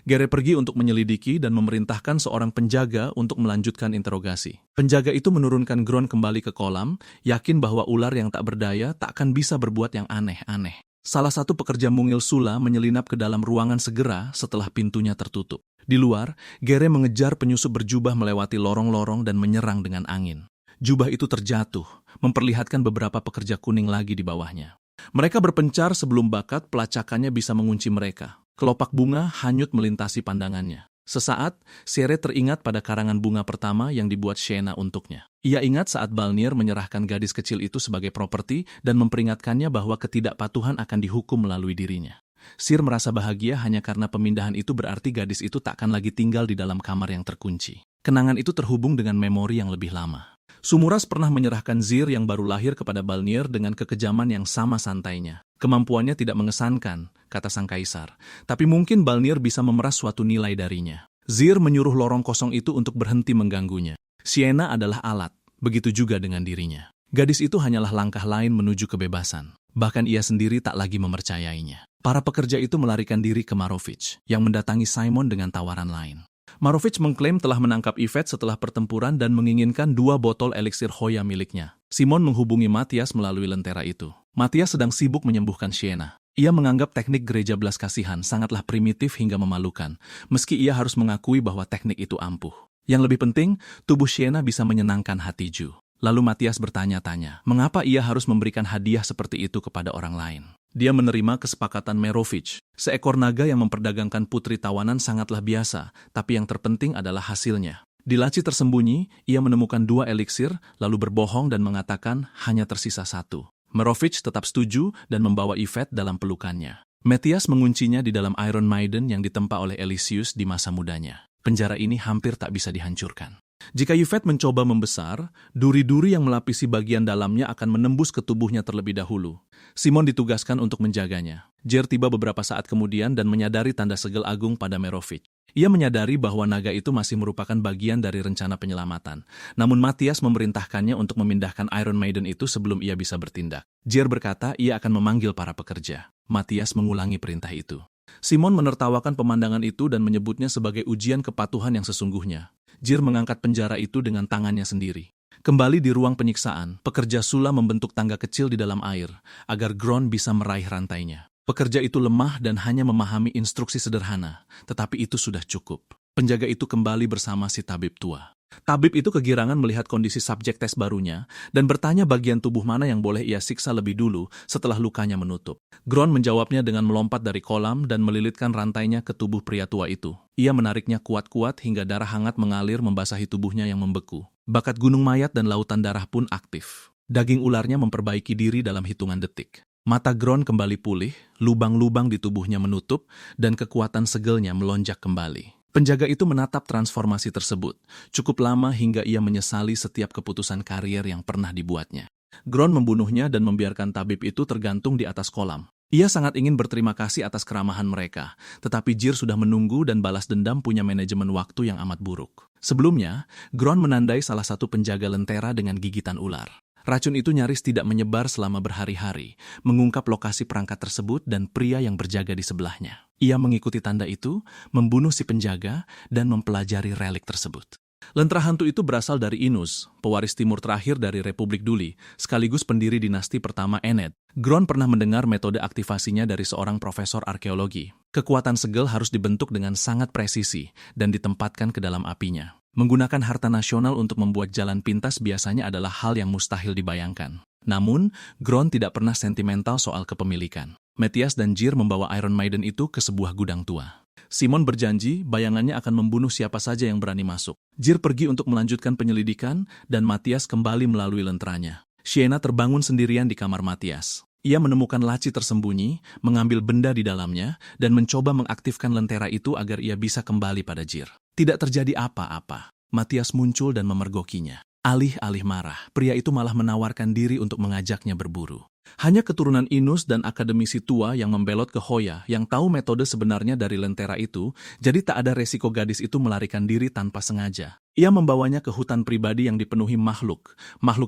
Gere pergi untuk menyelidiki dan memerintahkan seorang penjaga untuk melanjutkan interogasi. Penjaga itu menurunkan Gron kembali ke kolam, yakin bahwa ular yang tak berdaya tak akan bisa berbuat yang aneh-aneh. Salah satu pekerja mungil Sula menyelinap ke dalam ruangan segera setelah pintunya tertutup. Di luar, Gere mengejar penyusup berjubah melewati lorong-lorong dan menyerang dengan angin. Jubah itu terjatuh, memperlihatkan beberapa pekerja kuning lagi di bawahnya. Mereka berpencar sebelum bakat pelacakannya bisa mengunci mereka. Kelopak bunga hanyut melintasi pandangannya. Sesaat, Sere teringat pada karangan bunga pertama yang dibuat Shena untuknya. Ia ingat saat Balnir menyerahkan gadis kecil itu sebagai properti dan memperingatkannya bahwa ketidakpatuhan akan dihukum melalui dirinya. Sir merasa bahagia hanya karena pemindahan itu berarti gadis itu tak akan lagi tinggal di dalam kamar yang terkunci. Kenangan itu terhubung dengan memori yang lebih lama. Sumuras pernah menyerahkan Zir yang baru lahir kepada Balnir dengan kekejaman yang sama santainya. Kemampuannya tidak mengesankan, kata sang kaisar, tapi mungkin Balnir bisa memeras suatu nilai darinya. Zir menyuruh lorong kosong itu untuk berhenti mengganggunya. Sienna adalah alat, begitu juga dengan dirinya. Gadis itu hanyalah langkah lain menuju kebebasan. Bahkan ia sendiri tak lagi mempercayainya. Para pekerja itu melarikan diri ke Marovich, yang mendatangi Simon dengan tawaran lain. Marovich mengklaim telah menangkap Yvette setelah pertempuran dan menginginkan 2 botol eliksir Hoya miliknya. Simon menghubungi Matthias melalui lentera itu. Matthias sedang sibuk menyembuhkan Sienna. Ia menganggap teknik gereja belas kasihan sangatlah primitif hingga memalukan, meski ia harus mengakui bahwa teknik itu ampuh. Yang lebih penting, tubuh Sienna bisa menyenangkan hati Ju. Lalu Matthias bertanya-tanya, mengapa ia harus memberikan hadiah seperti itu kepada orang lain? Dia menerima kesepakatan Merovich. Seekor naga yang memperdagangkan putri tawanan sangatlah biasa, tapi yang terpenting adalah hasilnya. Di laci tersembunyi, ia menemukan 2 eliksir, lalu berbohong dan mengatakan hanya tersisa 1. Merovich tetap setuju dan membawa Yvette dalam pelukannya. Matthias menguncinya di dalam Iron Maiden yang ditempa oleh Elysius di masa mudanya. Penjara ini hampir tak bisa dihancurkan. Jika Yvette mencoba membesar, duri-duri yang melapisi bagian dalamnya akan menembus ke tubuhnya terlebih dahulu. Simon ditugaskan untuk menjaganya. Jer tiba beberapa saat kemudian dan menyadari tanda segel agung pada Merovich. Ia menyadari bahwa naga itu masih merupakan bagian dari rencana penyelamatan. Namun Matthias memerintahkannya untuk memindahkan Iron Maiden itu sebelum ia bisa bertindak. Jer berkata ia akan memanggil para pekerja. Matthias mengulangi perintah itu. Simon menertawakan pemandangan itu dan menyebutnya sebagai ujian kepatuhan yang sesungguhnya. Jir mengangkat penjara itu dengan tangannya sendiri. Kembali di ruang penyiksaan, pekerja Sula membentuk tangga kecil di dalam air, agar Gron bisa meraih rantainya. Pekerja itu lemah dan hanya memahami instruksi sederhana, tetapi itu sudah cukup. Penjaga itu kembali bersama si tabib tua. Tabib itu kegirangan melihat kondisi subjek tes barunya dan bertanya bagian tubuh mana yang boleh ia siksa lebih dulu setelah lukanya menutup. Gron menjawabnya dengan melompat dari kolam dan melilitkan rantainya ke tubuh pria tua itu. Ia menariknya kuat-kuat hingga darah hangat mengalir membasahi tubuhnya yang membeku. Bakat gunung mayat dan lautan darah pun aktif. Daging ularnya memperbaiki diri dalam hitungan detik. Mata Gron kembali pulih, lubang-lubang di tubuhnya menutup, dan kekuatan segelnya melonjak kembali. Penjaga itu menatap transformasi tersebut, cukup lama hingga ia menyesali setiap keputusan karier yang pernah dibuatnya. Gron membunuhnya dan membiarkan tabib itu tergantung di atas kolam. Ia sangat ingin berterima kasih atas keramahan mereka, tetapi Jir sudah menunggu dan balas dendam punya manajemen waktu yang amat buruk. Sebelumnya, Gron menandai salah satu penjaga lentera dengan gigitan ular. Racun itu nyaris tidak menyebar selama berhari-hari, mengungkap lokasi perangkat tersebut dan pria yang berjaga di sebelahnya. Ia mengikuti tanda itu, membunuh si penjaga, dan mempelajari relik tersebut. Lentera hantu itu berasal dari Inus, pewaris timur terakhir dari Republik Duli, sekaligus pendiri dinasti pertama Ened. Gron pernah mendengar metode aktivasinya dari seorang profesor arkeologi. Kekuatan segel harus dibentuk dengan sangat presisi dan ditempatkan ke dalam apinya. Menggunakan harta nasional untuk membuat jalan pintas biasanya adalah hal yang mustahil dibayangkan. Namun, Gron tidak pernah sentimental soal kepemilikan. Matthias dan Jir membawa Iron Maiden itu ke sebuah gudang tua. Simon berjanji bayangannya akan membunuh siapa saja yang berani masuk. Jir pergi untuk melanjutkan penyelidikan dan Matthias kembali melalui lenteranya. Sienna terbangun sendirian di kamar Matthias. Ia menemukan laci tersembunyi, mengambil benda di dalamnya, dan mencoba mengaktifkan lentera itu agar ia bisa kembali pada Jir. Tidak terjadi apa-apa. Matthias muncul dan memergokinya. Alih-alih marah, pria itu malah menawarkan diri untuk mengajaknya berburu. Hanya keturunan Inus dan akademisi tua yang membelot ke Hoya yang tahu metode sebenarnya dari lentera itu, jadi tak ada resiko gadis itu melarikan diri tanpa sengaja. Ia membawanya ke hutan pribadi yang dipenuhi makhluk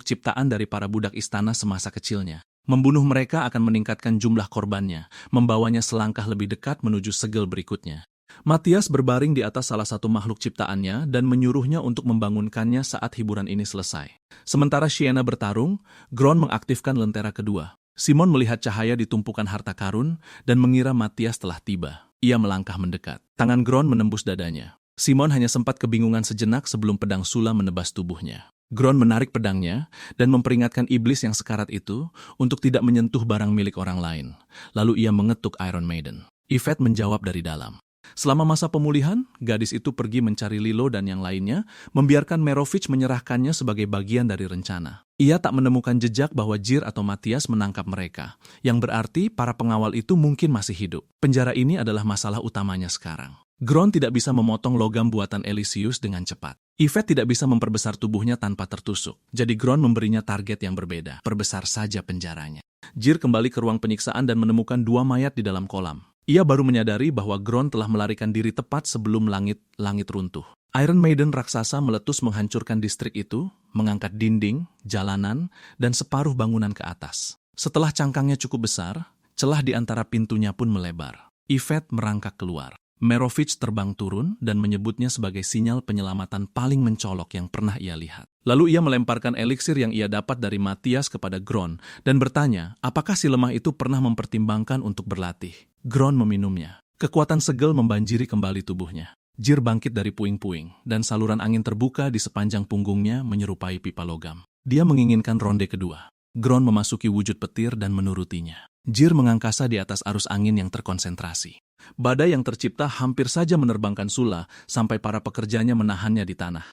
ciptaan dari para budak istana semasa kecilnya. Membunuh mereka akan meningkatkan jumlah korbannya, membawanya selangkah lebih dekat menuju segel berikutnya. Matias berbaring di atas salah satu makhluk ciptaannya dan menyuruhnya untuk membangunkannya saat hiburan ini selesai. Sementara Sienna bertarung, Gron mengaktifkan lentera kedua. Simon melihat cahaya di tumpukan harta karun dan mengira Matias telah tiba. Ia melangkah mendekat. Tangan Gron menembus dadanya. Simon hanya sempat kebingungan sejenak sebelum pedang Sula menebas tubuhnya. Gron menarik pedangnya dan memperingatkan iblis yang sekarat itu untuk tidak menyentuh barang milik orang lain. Lalu ia mengetuk Iron Maiden. Yvette menjawab dari dalam. Selama masa pemulihan, gadis itu pergi mencari Lilo dan yang lainnya, membiarkan Merovich menyerahkannya sebagai bagian dari rencana. Ia tak menemukan jejak bahwa Jir atau Matias menangkap mereka, yang berarti para pengawal itu mungkin masih hidup. Penjara ini adalah masalah utamanya sekarang. Gron tidak bisa memotong logam buatan Elysius dengan cepat. Yvette tidak bisa memperbesar tubuhnya tanpa tertusuk, jadi Gron memberinya target yang berbeda, perbesar saja penjaranya. Jir kembali ke ruang penyiksaan dan menemukan 2 mayat di dalam kolam. Ia baru menyadari bahwa Gron telah melarikan diri tepat sebelum langit runtuh. Iron Maiden raksasa meletus menghancurkan distrik itu, mengangkat dinding, jalanan, dan separuh bangunan ke atas. Setelah cangkangnya cukup besar, celah di antara pintunya pun melebar. Yvette merangkak keluar. Merovich terbang turun dan menyebutnya sebagai sinyal penyelamatan paling mencolok yang pernah ia lihat. Lalu ia melemparkan eliksir yang ia dapat dari Matias kepada Gron dan bertanya apakah si lemah itu pernah mempertimbangkan untuk berlatih. Gron meminumnya. Kekuatan segel membanjiri kembali tubuhnya. Jir bangkit dari puing-puing dan saluran angin terbuka di sepanjang punggungnya menyerupai pipa logam. Dia menginginkan ronde kedua. Gron memasuki wujud petir dan menurutinya. Jir mengangkasa di atas arus angin yang terkonsentrasi. Badai yang tercipta hampir saja menerbangkan Sula sampai para pekerjanya menahannya di tanah.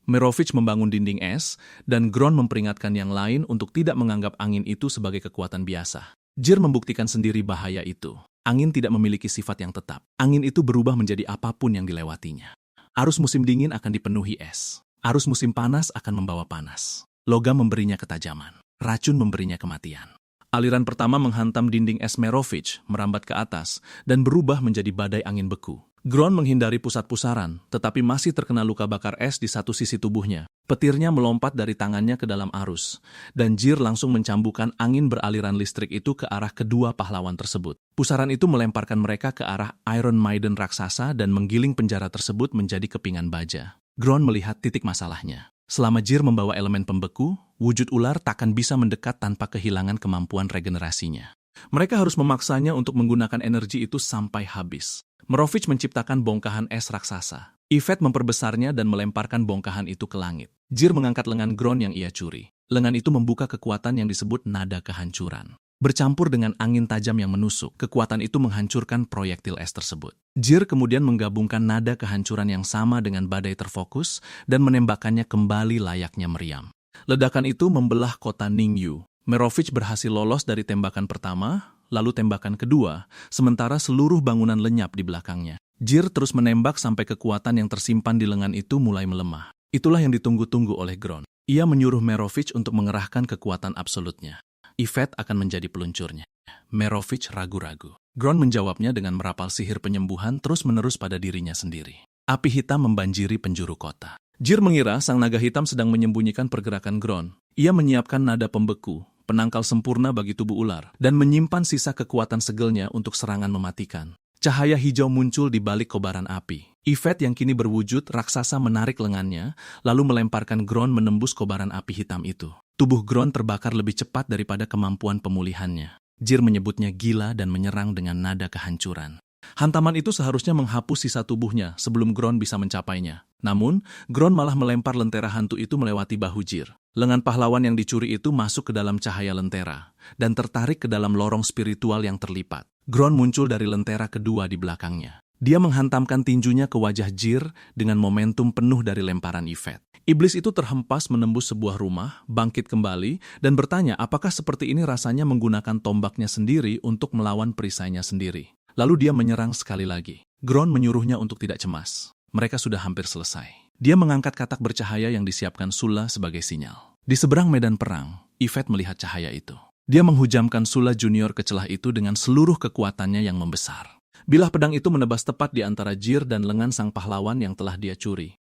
Merovich membangun dinding es, dan Gron memperingatkan yang lain untuk tidak menganggap angin itu sebagai kekuatan biasa. Jir membuktikan sendiri bahaya itu. Angin tidak memiliki sifat yang tetap. Angin itu berubah menjadi apapun yang dilewatinya. Arus musim dingin akan dipenuhi es. Arus musim panas akan membawa panas. Logam memberinya ketajaman. Racun memberinya kematian. Aliran pertama menghantam dinding es Merovich, merambat ke atas, dan berubah menjadi badai angin beku. Gron menghindari pusat pusaran, tetapi masih terkena luka bakar es di satu sisi tubuhnya. Petirnya melompat dari tangannya ke dalam arus, dan Jir langsung mencambukan angin beraliran listrik itu ke arah kedua pahlawan tersebut. Pusaran itu melemparkan mereka ke arah Iron Maiden raksasa dan menggiling penjara tersebut menjadi kepingan baja. Gron melihat titik masalahnya. Selama Jir membawa elemen pembeku, wujud ular takkan bisa mendekat tanpa kehilangan kemampuan regenerasinya. Mereka harus memaksanya untuk menggunakan energi itu sampai habis. Merovich menciptakan bongkahan es raksasa. Yvette memperbesarnya dan melemparkan bongkahan itu ke langit. Jir mengangkat lengan Gron yang ia curi. Lengan itu membuka kekuatan yang disebut nada kehancuran. Bercampur dengan angin tajam yang menusuk, kekuatan itu menghancurkan proyektil es tersebut. Jir kemudian menggabungkan nada kehancuran yang sama dengan badai terfokus dan menembakkannya kembali layaknya meriam. Ledakan itu membelah kota Ningyu. Merovich berhasil lolos dari tembakan pertama, lalu tembakan kedua, sementara seluruh bangunan lenyap di belakangnya. Jir terus menembak sampai kekuatan yang tersimpan di lengan itu mulai melemah. Itulah yang ditunggu-tunggu oleh Gron. Ia menyuruh Merovich untuk mengerahkan kekuatan absolutnya. Yvette akan menjadi peluncurnya. Merovich ragu-ragu. Gron menjawabnya dengan merapal sihir penyembuhan terus-menerus pada dirinya sendiri. Api hitam membanjiri penjuru kota. Jir mengira sang naga hitam sedang menyembunyikan pergerakan Gron. Ia menyiapkan nada pembeku, penangkal sempurna bagi tubuh ular, dan menyimpan sisa kekuatan segelnya untuk serangan mematikan. Cahaya hijau muncul di balik kobaran api. Yvette yang kini berwujud raksasa menarik lengannya, lalu melemparkan Gron menembus kobaran api hitam itu. Tubuh Gron terbakar lebih cepat daripada kemampuan pemulihannya. Jir menyebutnya gila dan menyerang dengan nada kehancuran. Hantaman itu seharusnya menghapus sisa tubuhnya sebelum Gron bisa mencapainya. Namun, Gron malah melempar lentera hantu itu melewati bahu Jir. Lengan pahlawan yang dicuri itu masuk ke dalam cahaya lentera dan tertarik ke dalam lorong spiritual yang terlipat. Gron muncul dari lentera kedua di belakangnya. Dia menghantamkan tinjunya ke wajah Jir dengan momentum penuh dari lemparan Yvette. Iblis itu terhempas menembus sebuah rumah, bangkit kembali, dan bertanya apakah seperti ini rasanya menggunakan tombaknya sendiri untuk melawan perisainya sendiri. Lalu dia menyerang sekali lagi. Gron menyuruhnya untuk tidak cemas. Mereka sudah hampir selesai. Dia mengangkat katak bercahaya yang disiapkan Sula sebagai sinyal. Di seberang medan perang, Yvette melihat cahaya itu. Dia menghujamkan Sula Junior ke celah itu dengan seluruh kekuatannya yang membesar. Bilah pedang itu menebas tepat di antara jir dan lengan sang pahlawan yang telah dia curi.